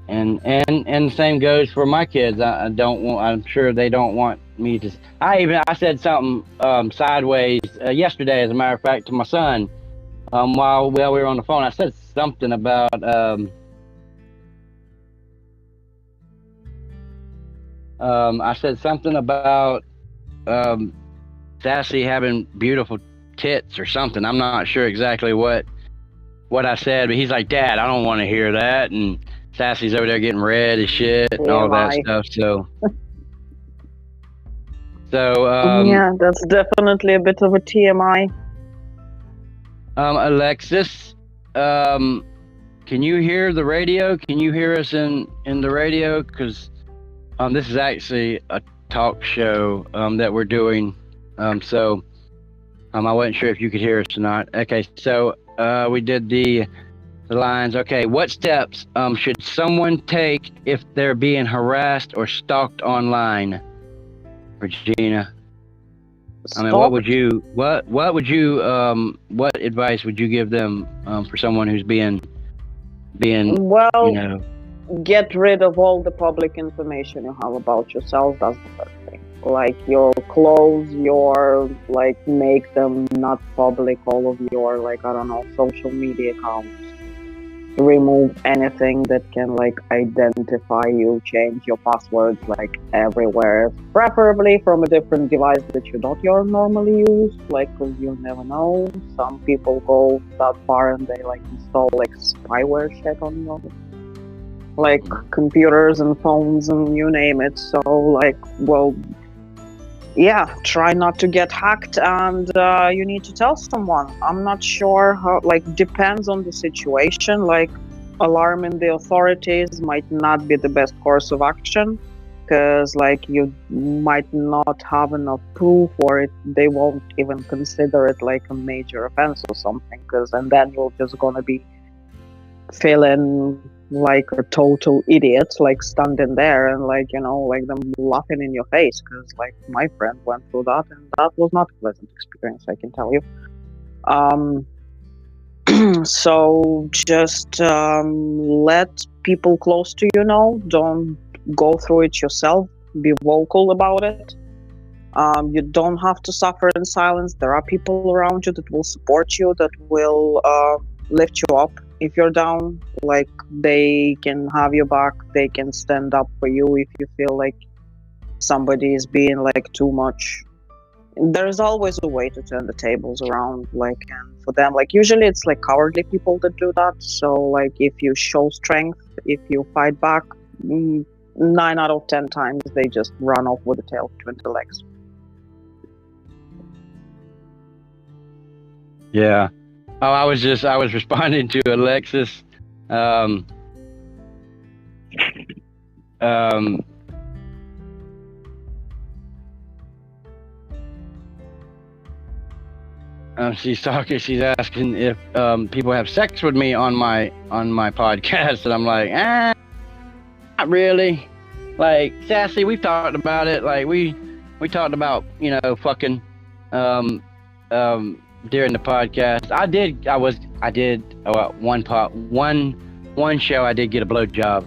And the same goes for my kids. I don't want. I'm sure they don't want me to. I said something sideways yesterday, as a matter of fact, to my son while we were on the phone. I said something about I said something about um, Sassy having beautiful tits or something. I'm not sure exactly what I said, but he's like, Dad, I don't want to hear that. And Sassy's over there getting red as shit and all that TMI. stuff. So Yeah, that's definitely a bit of a TMI. Alexis, um, can you hear the radio? Can you hear us in the radio? Because this is actually a talk show that we're doing. So I wasn't sure if you could hear us or not. Okay, so we did the lines. Okay, what steps should someone take if they're being harassed or stalked online? Regina, I mean, what advice would you give them for someone who's being Well, get rid of all the public information you have about yourself. That's the first thing. Like your clothes, make them not public. All of your, like, I don't know, social media accounts. Remove anything that can, like, identify you. Change your passwords, like, everywhere. Preferably from a different device that you don't normally use. Like, because you never know. Some people go that far and they, like, install, like, spyware shit on your, like, computers and phones and you name it. So, like, well, yeah, try not to get hacked, and you need to tell someone. I'm not sure how, like, depends on the situation. Like, alarming the authorities might not be the best course of action, because, like, you might not have enough proof, or they won't even consider it like a major offense or something, and then you're just gonna be feeling like a total idiot, like, standing there and, like, like, them laughing in your face, because, like, my friend went through that and that was not a pleasant experience, I can tell you. So just let people close to you know. Don't go through it yourself. Be vocal about it. You don't have to suffer in silence. There are people around you that will support you, that will lift you up if you're down. Like, they can have your back. They can stand up for you if you feel like somebody is being, like, too much. There's always a way to turn the tables around, like, and for them, like, usually it's, like, cowardly people that do that. So, like, if you show strength, if you fight back, 9 out of 10 times they just run off with the tail between the legs. Yeah. Oh, I was responding to Alexis. She's asking if people have sex with me on my podcast, and I'm like, not really. Like, Sassy, we've talked about it. Like, we talked about, fucking during the podcast. I did one show I did get a blowjob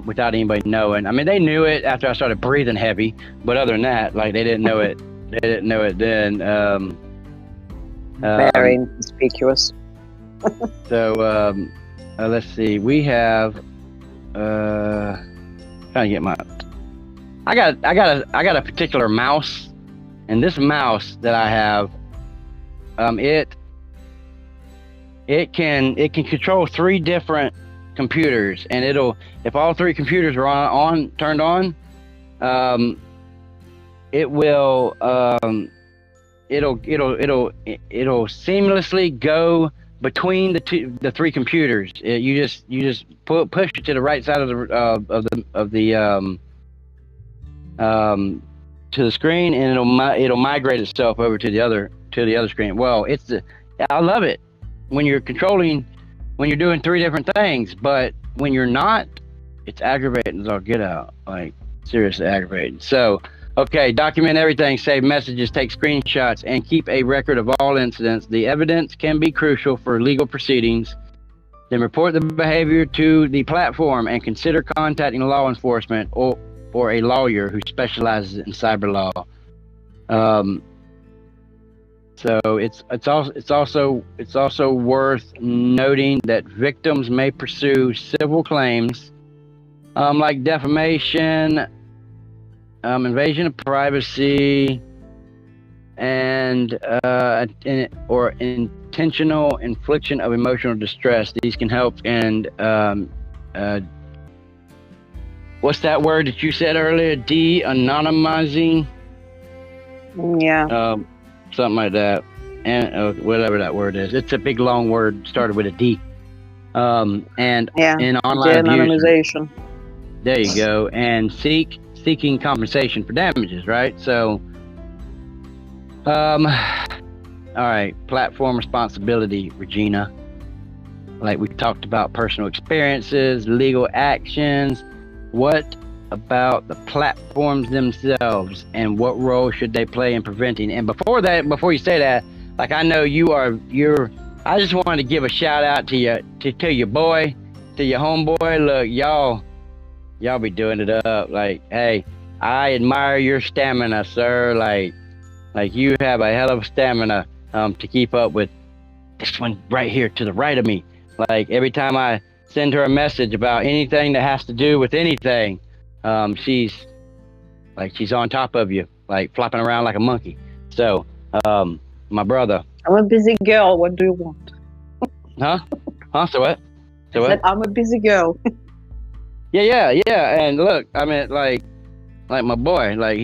without anybody knowing. I mean, they knew it after I started breathing heavy, but other than that, like, they didn't know it. They didn't know it then. Very inconspicuous. So let's see. We have trying to get my. I got a particular mouse, and this mouse that I have, it can control 3 different computers, and if all 3 computers are turned on, it will it'll seamlessly go between the three computers. You just push it to the right side of the to the screen, and it'll migrate itself over to the other screen. Well, I love it when you're controlling, when you're doing three different things, but when you're not, it's aggravating as all get out. Like, seriously aggravating. So, okay, document everything, save messages, take screenshots, and keep a record of all incidents. The evidence can be crucial for legal proceedings. Then report the behavior to the platform and consider contacting law enforcement or a lawyer who specializes in cyber law. So it's also worth noting that victims may pursue civil claims like defamation, invasion of privacy, and or intentional infliction of emotional distress. These can help and what's that word that you said earlier? De-anonymizing? Yeah. Something like that. And whatever that word is. It's a big, long word started with a D. And in online de-anonymization. abuse. There you go. And seeking compensation for damages, right? So, all right. Platform responsibility, Regina. Like we talked about personal experiences, legal actions. What about the platforms themselves, and what role should they play in preventing? And before you say that, like, I know I just wanted to give a shout out to your boy, to your homeboy. Look, y'all be doing it up. Like, hey, I admire your stamina, sir. Like you have a hell of stamina to keep up with this one right here to the right of me. Like, every time I send her a message about anything that has to do with anything, she's on top of you, like flopping around like a monkey. So, my brother. I'm a busy girl. What do you want? Huh? So what? I said, I'm a busy girl. Yeah. And look, I mean, like my boy, like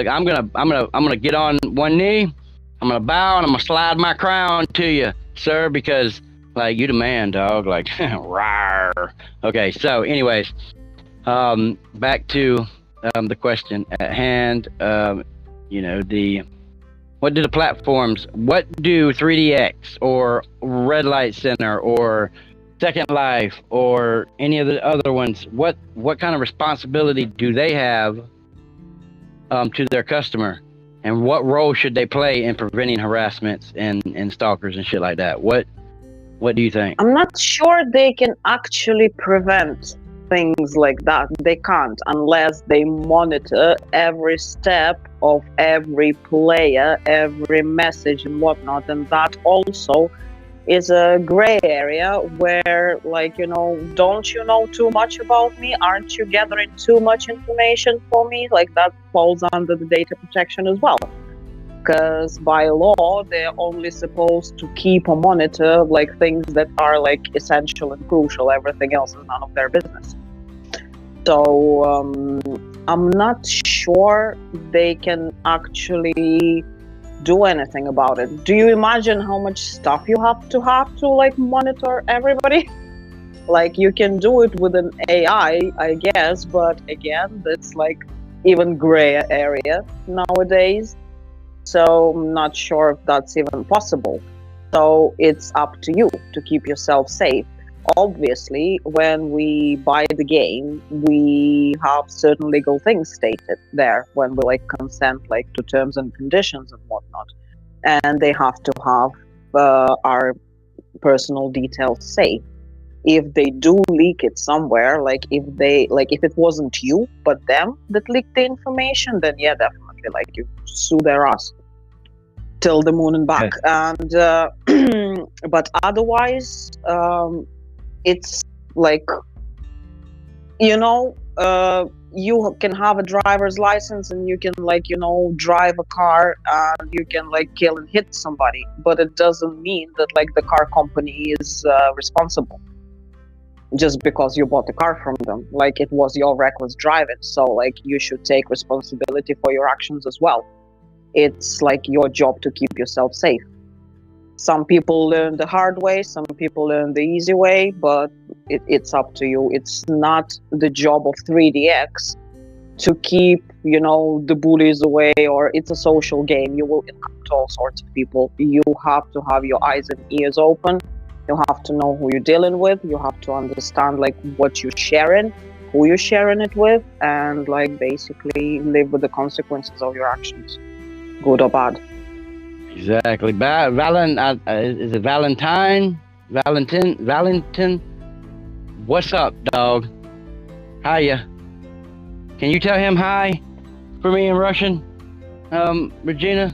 I'm gonna get on one knee. I'm gonna bow and I'm gonna slide my crown to you, sir, because like you the man, dog. Like, rawr. Okay. So, anyways, back to the question at hand. What do 3DX or Red Light Center or Second Life or any of the other ones, what kind of responsibility do they have to their customer, and what role should they play in preventing harassments and stalkers and shit like that? What do you think? I'm not sure they can actually prevent things like that. They can't, unless they monitor every step of every player, every message and whatnot. And that also is a gray area where, like, don't you know too much about me? Aren't you gathering too much information for me? Like, that falls under the data protection as well. Because by law, they're only supposed to keep a monitor like things that are like essential and crucial. Everything else is none of their business. So I'm not sure they can actually do anything about it. Do you imagine how much stuff you have to like monitor everybody? Like, you can do it with an AI, I guess, but again, that's like even grayer area nowadays. So I'm not sure if that's even possible. So it's up to you to keep yourself safe. Obviously, when we buy the game, we have certain legal things stated there when we like consent, like to terms and conditions and whatnot, and they have to have our personal details safe. If they do leak it somewhere, like if it wasn't you but them that leaked the information, then yeah, definitely, like, you sue their ass till the moon and back. And but otherwise, it's like, you can have a driver's license and you can, like, drive a car and you can, like, kill and hit somebody, but it doesn't mean that, like, the car company is responsible just because you bought the car from them. Like, it was your reckless driving, so, like, you should take responsibility for your actions as well. it's like your job to keep yourself safe. Some people learn the hard way, some people learn the easy way, but it's up to you. It's not the job of 3DX to keep, the bullies away, or it's a social game. You will encounter all sorts of people. You have to have your eyes and ears open. You have to know who you're dealing with. You have to understand like what you're sharing, who you're sharing it with, and like basically live with the consequences of your actions, good or bad. Exactly. Is it Valentine? Valentin? What's up, dog? Hiya. Can you tell him hi for me in Russian? Regina,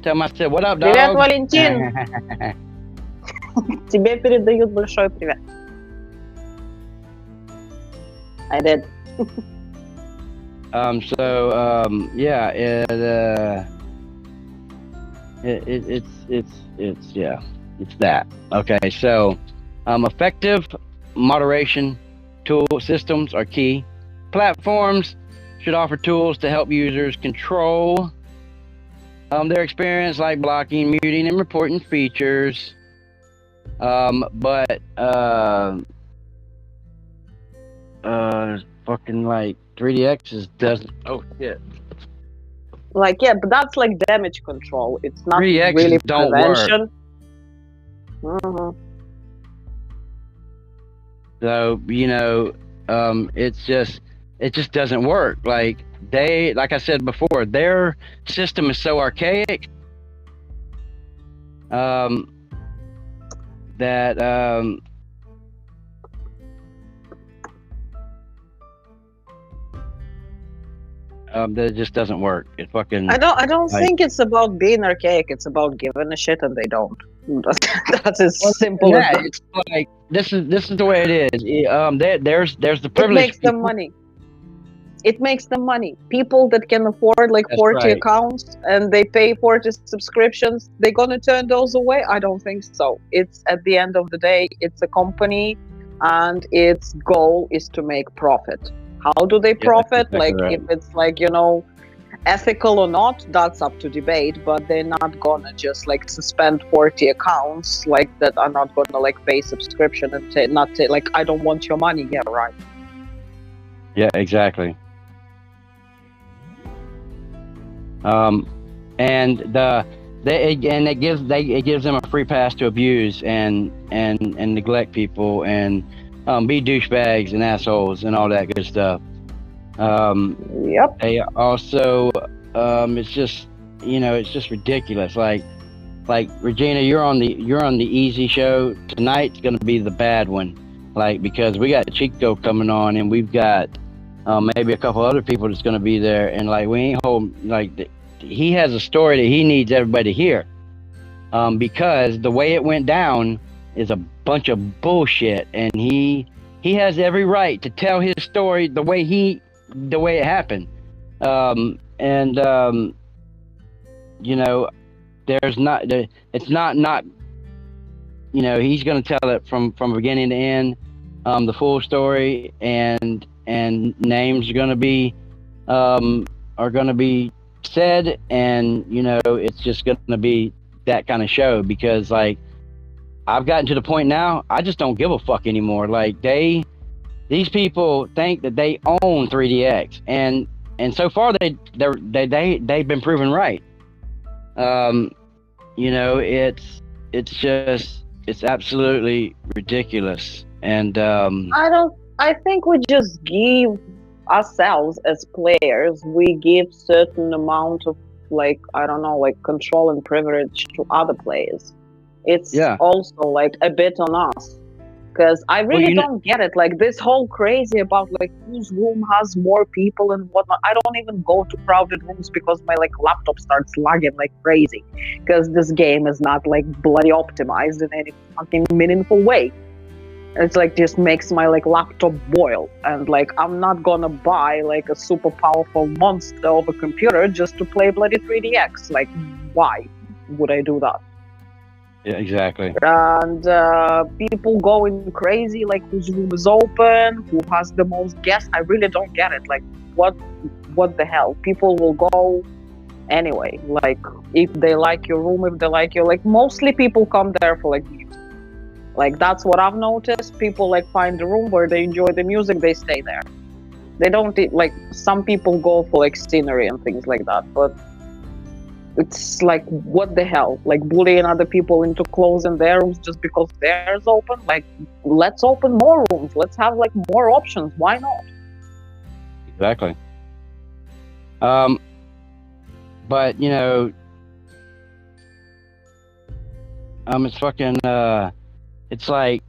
tell him I said, what up, dog? Привет, Валентин! Тебе передают большой привет. I did. It's that. Okay, so effective moderation tool systems are key. Platforms should offer tools to help users control their experience, like blocking, muting, and reporting features. But fucking like 3DX doesn't. Oh shit. Like, yeah, but that's like damage control. It's not 3DX really don't prevention. Work. Mm-hmm. So it just doesn't work. Like I said before, their system is so archaic that that it just doesn't work. It fucking. I don't think it's about being archaic. It's about giving a shit, and they don't. That's as simple as that. It's like this is the way it is. There's the privilege. It makes them money. It makes them money. People that can afford like 40 accounts and they pay 40 subscriptions, they're gonna turn those away? I don't think so. It's at the end of the day, it's a company, and its goal is to make profit. How do they profit? Exactly right. If it's like, ethical or not, that's up to debate, but they're not gonna just like suspend 40 accounts like that are not gonna like pay subscription and like, I don't want your money. Yeah, right. Yeah, exactly. And it gives them a free pass to abuse and neglect people and be douchebags and assholes and all that good stuff. Yep. They also it's just ridiculous. Like Regina, you're on the easy show. Tonight's gonna be the bad one. Like, because we got Chico coming on, and we've got maybe a couple other people that's gonna be there, and like we ain't he has a story that he needs everybody to hear. Because the way it went down is a bunch of bullshit, and he has every right to tell his story the way it happened. It's not he's going to tell it from beginning to end, the full story, and names are going to be said, and it's just going to be that kind of show, because like I've gotten to the point now, I just don't give a fuck anymore. Like these people think that they own 3DX, and so far they've been proven right. It's absolutely ridiculous, and I think we just give ourselves as players, we give certain amount of like, I don't know, like control and privilege to other players. It's also like a bit on us, because I really don't get it. Like this whole crazy about like whose room has more people and whatnot. I don't even go to crowded rooms because my like laptop starts lagging like crazy, because this game is not like bloody optimized in any fucking meaningful way. It's like just makes my like laptop boil, and like I'm not gonna buy like a super powerful monster of a computer just to play bloody 3DX. Like, why would I do that? Yeah, exactly. And people going crazy, like whose room is open, who has the most guests. I really don't get it. Like, what the hell? People will go anyway. Like if they like your room, if they like you, like mostly people come there for like music. Like that's what I've noticed. People like find the room where they enjoy the music, they stay there. They don't like some people go for like scenery and things like that, but it's like what the hell? Like bullying other people into closing their rooms just because theirs open? Like let's open more rooms. Let's have like more options. Why not? Exactly. But you know, it's fucking. It's like,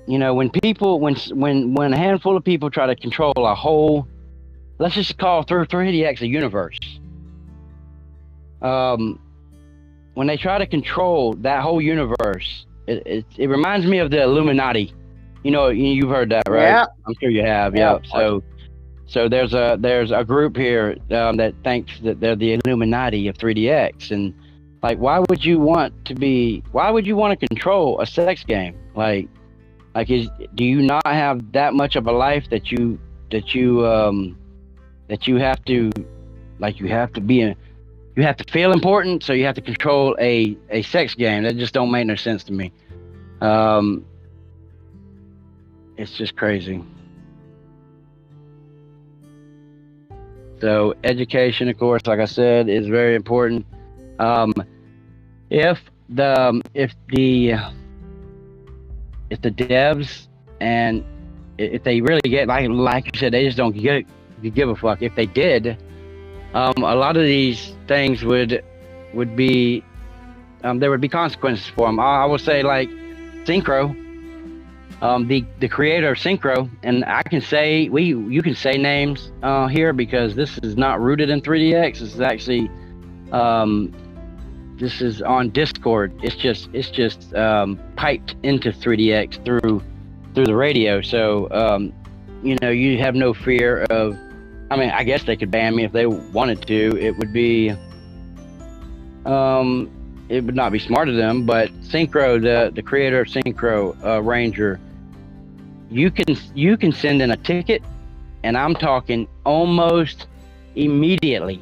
you know, when people, when a handful of people try to control a whole, let's just call 3DX a universe. When they try to control that whole universe, it reminds me of the Illuminati. You know, you've heard that, right? Yeah. I'm sure you have. Yeah. So there's a group here that thinks that they're the Illuminati of 3DX, and like, why would you want to control a sex game? Like do you not have that much of a life that you have to, like, you have to feel important, so you have to control a sex game? That just don't make no sense to me. It's just crazy. So education, of course, like I said, is very important. If the devs, and if they really get, like you said, they just don't give a fuck. If they did, a lot of these things would be there would be consequences for them. I would say, like Synchro, the creator of Synchro, and I can say you can say names here, because this is not rooted in 3DX. This is actually this is on Discord. It's just piped into 3DX through the radio. So you know, you have no fear of. I mean, I guess they could ban me if they wanted to. It would be it would not be smart of them. But Synchro, the creator of Synchro, Ranger, you can send in a ticket, and I'm talking almost immediately.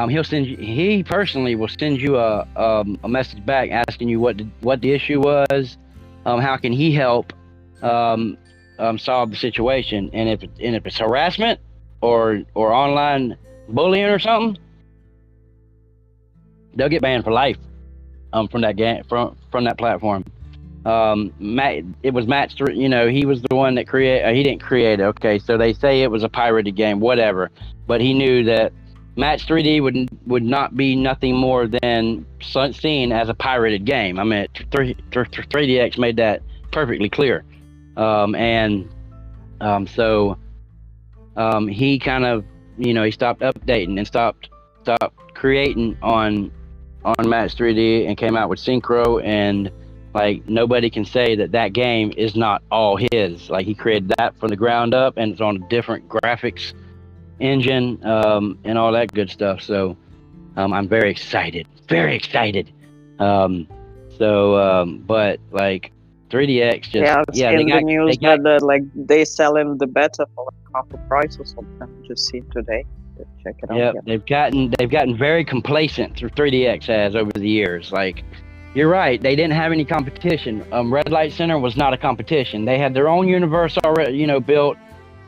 He personally will send you a message back asking you what the issue was, how can he help solve the situation, and if it's harassment or online bullying or something, they'll get banned for life from that game, from that platform. It was Matt, you know, he was the one that he didn't create it. Okay, so they say it was a pirated game, whatever, but he knew that Match 3D would not be nothing more than seen as a pirated game. I mean, 3DX made that perfectly clear. So he kind of, you know, he stopped updating and stopped creating on Match 3D and came out with Synchro, and like nobody can say that game is not all his. Like, he created that from the ground up, and it's on a different graphics engine and all that good stuff. So I'm very excited. But like 3DX just I've seen the news that like they sell him the beta for like half the price or something. Just seen today. Check it out. Yeah, they've gotten very complacent through 3DX has over the years. Like, you're right, they didn't have any competition. Red Light Center was not a competition. They had their own universe already, you know, built,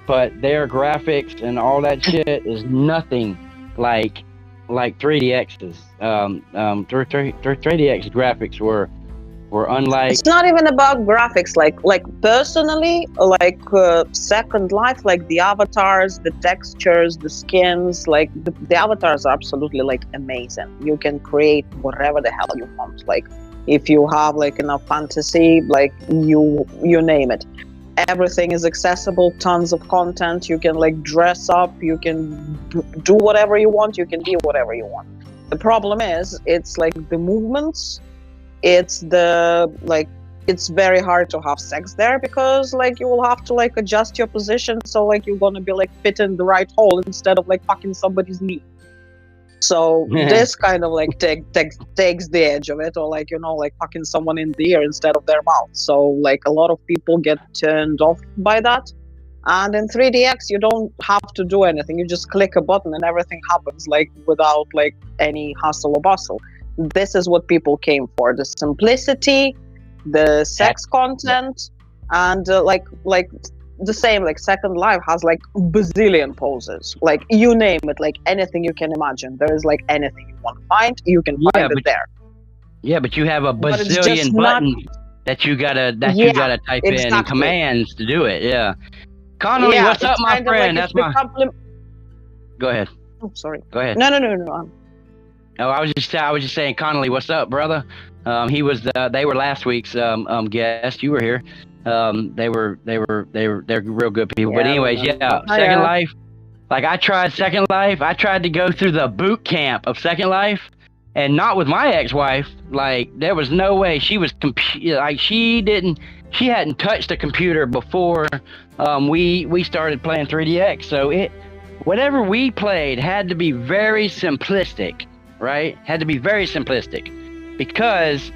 but their graphics and all that shit is nothing like 3DX's. 3DX graphics were unlike. It's not even about graphics. Like personally, like Second Life, like the avatars, the textures, the skins, like the avatars are absolutely like amazing. You can create whatever the hell you want. Like if you have like enough fantasy, like you name it. Everything is accessible, tons of content. You can like dress up, you can do whatever you want, you can be whatever you want. The problem is, it's like the movements, it's very hard to have sex there, because like you will have to like adjust your position, so like you're gonna be like fit in the right hole instead of like fucking somebody's knee. So this kind of like takes the edge of it, or like, you know, like fucking someone in the ear instead of their mouth. So like a lot of people get turned off by that. And in 3DX, you don't have to do anything. You just click a button and everything happens like without like any hustle or bustle. This is what people came for: the simplicity, the sex content, and like the same. Like Second Life has like bazillion poses. Like you name it, like anything you can imagine. There is like anything you want to find, you can find it there. Yeah, but you have a But it's just bazillion buttons that you gotta type in and commands to do it. Yeah. Connolly, what's up, my friend? Like That's my. Go ahead. Oh, sorry. Go ahead. No. Oh, I was just saying, Connolly, what's up, brother? He was. They were last week's guest. You were here. They're real good people. But anyways, Second Life. Like I tried Second Life. I tried to go through the boot camp of Second Life, and not with my ex-wife. Like there was no way she was she hadn't touched a computer before we started playing 3DX. So whatever we played had to be very simplistic, right? Had to be very simplistic because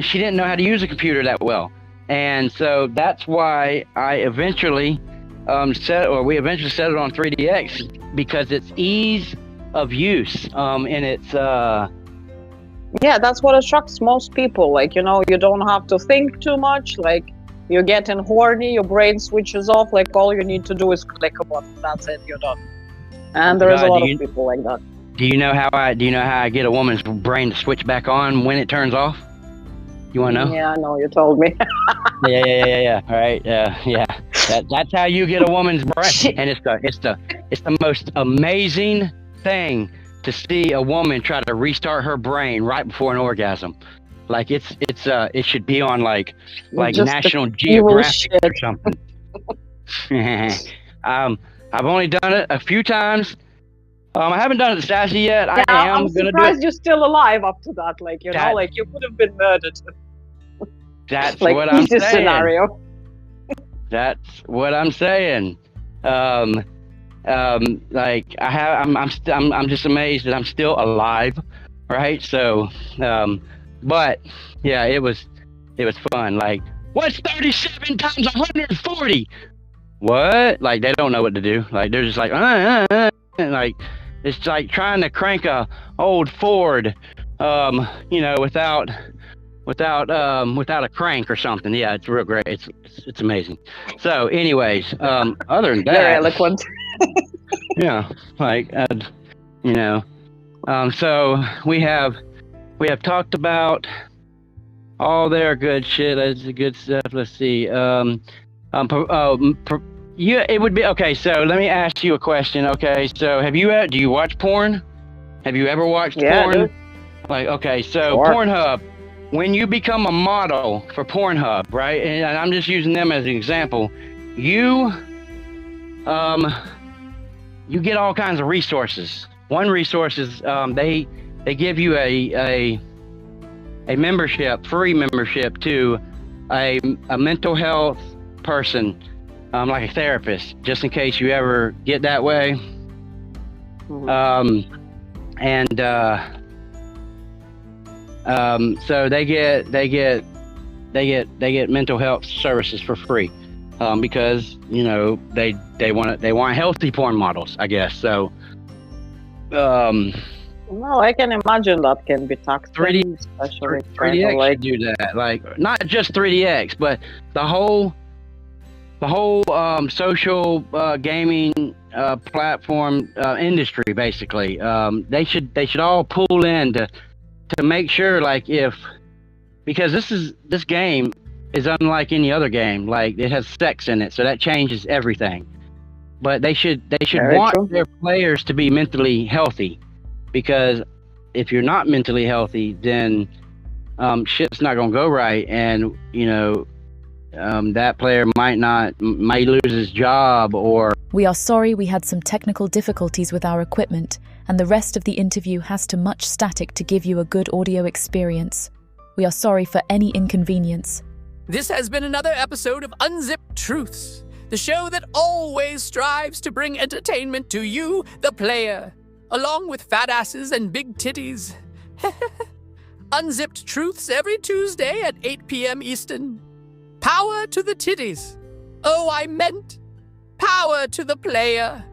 she didn't know how to use a computer that well. And so that's why I eventually we eventually settled on 3DX because it's ease of use and it's yeah, that's what attracts most people. Like, you know, you don't have to think too much. Like, you're getting horny, your brain switches off. Like, all you need to do is click a button. That's it, you're done. And there is a lot of people like that. Do you know how I get a woman's brain to switch back on when it turns off? You want to know? Yeah, I know. You told me. Yeah. All right. Yeah. That's how you get a woman's brain, and it's the most amazing thing to see a woman try to restart her brain right before an orgasm. Like it should be on like National Geographic or something. I've only done it a few times. I haven't done it to Sassy yet. Yeah, I'm surprised you're still alive up to that. Like, you know, like you could have been murdered. That's like, what I'm saying. Scenario. That's what I'm saying. Like I'm just amazed that I'm still alive, right? So, but yeah, it was fun. Like, what's 37 times 140? What? Like they don't know what to do. Like they're just like, like it's like trying to crank a old Ford, you know, without a crank or something. Yeah, it's real great. It's amazing. So, anyways, other than that, very eloquent. Yeah, like you know, so we have talked about all their good shit. That's the good stuff. Let's see. Yeah, it would be okay. So let me ask you a question. Okay, so do you watch porn? Have you ever watched porn? Dude. Like, okay, so sure. Pornhub. When you become a model for Pornhub, right? And I'm just using them as an example. You get all kinds of resources. One resource is they give you a membership, free membership to a mental health person, like a therapist, just in case you ever get that way. Mm-hmm. So they get mental health services for free, because you know they want healthy porn models, I guess. So, well, I can imagine that can be taxing, 3DX like do that. Like not just 3DX, but the whole social gaming platform industry, basically. They should all pull in to make sure, like, because this game is unlike any other game. Like, it has sex in it, so that changes everything. But they should want their players to be mentally healthy, because if you're not mentally healthy, then shit's not gonna go right, and you know that player might lose his job. Or we are sorry we had some technical difficulties with our equipment, and the rest of the interview has too much static to give you a good audio experience. We are sorry for any inconvenience. This has been another episode of Unzipped Truths, the show that always strives to bring entertainment to you, the player, along with fat asses and big titties. Unzipped Truths every Tuesday at 8 p.m. Eastern. Power to the titties. Oh, I meant Power to the player.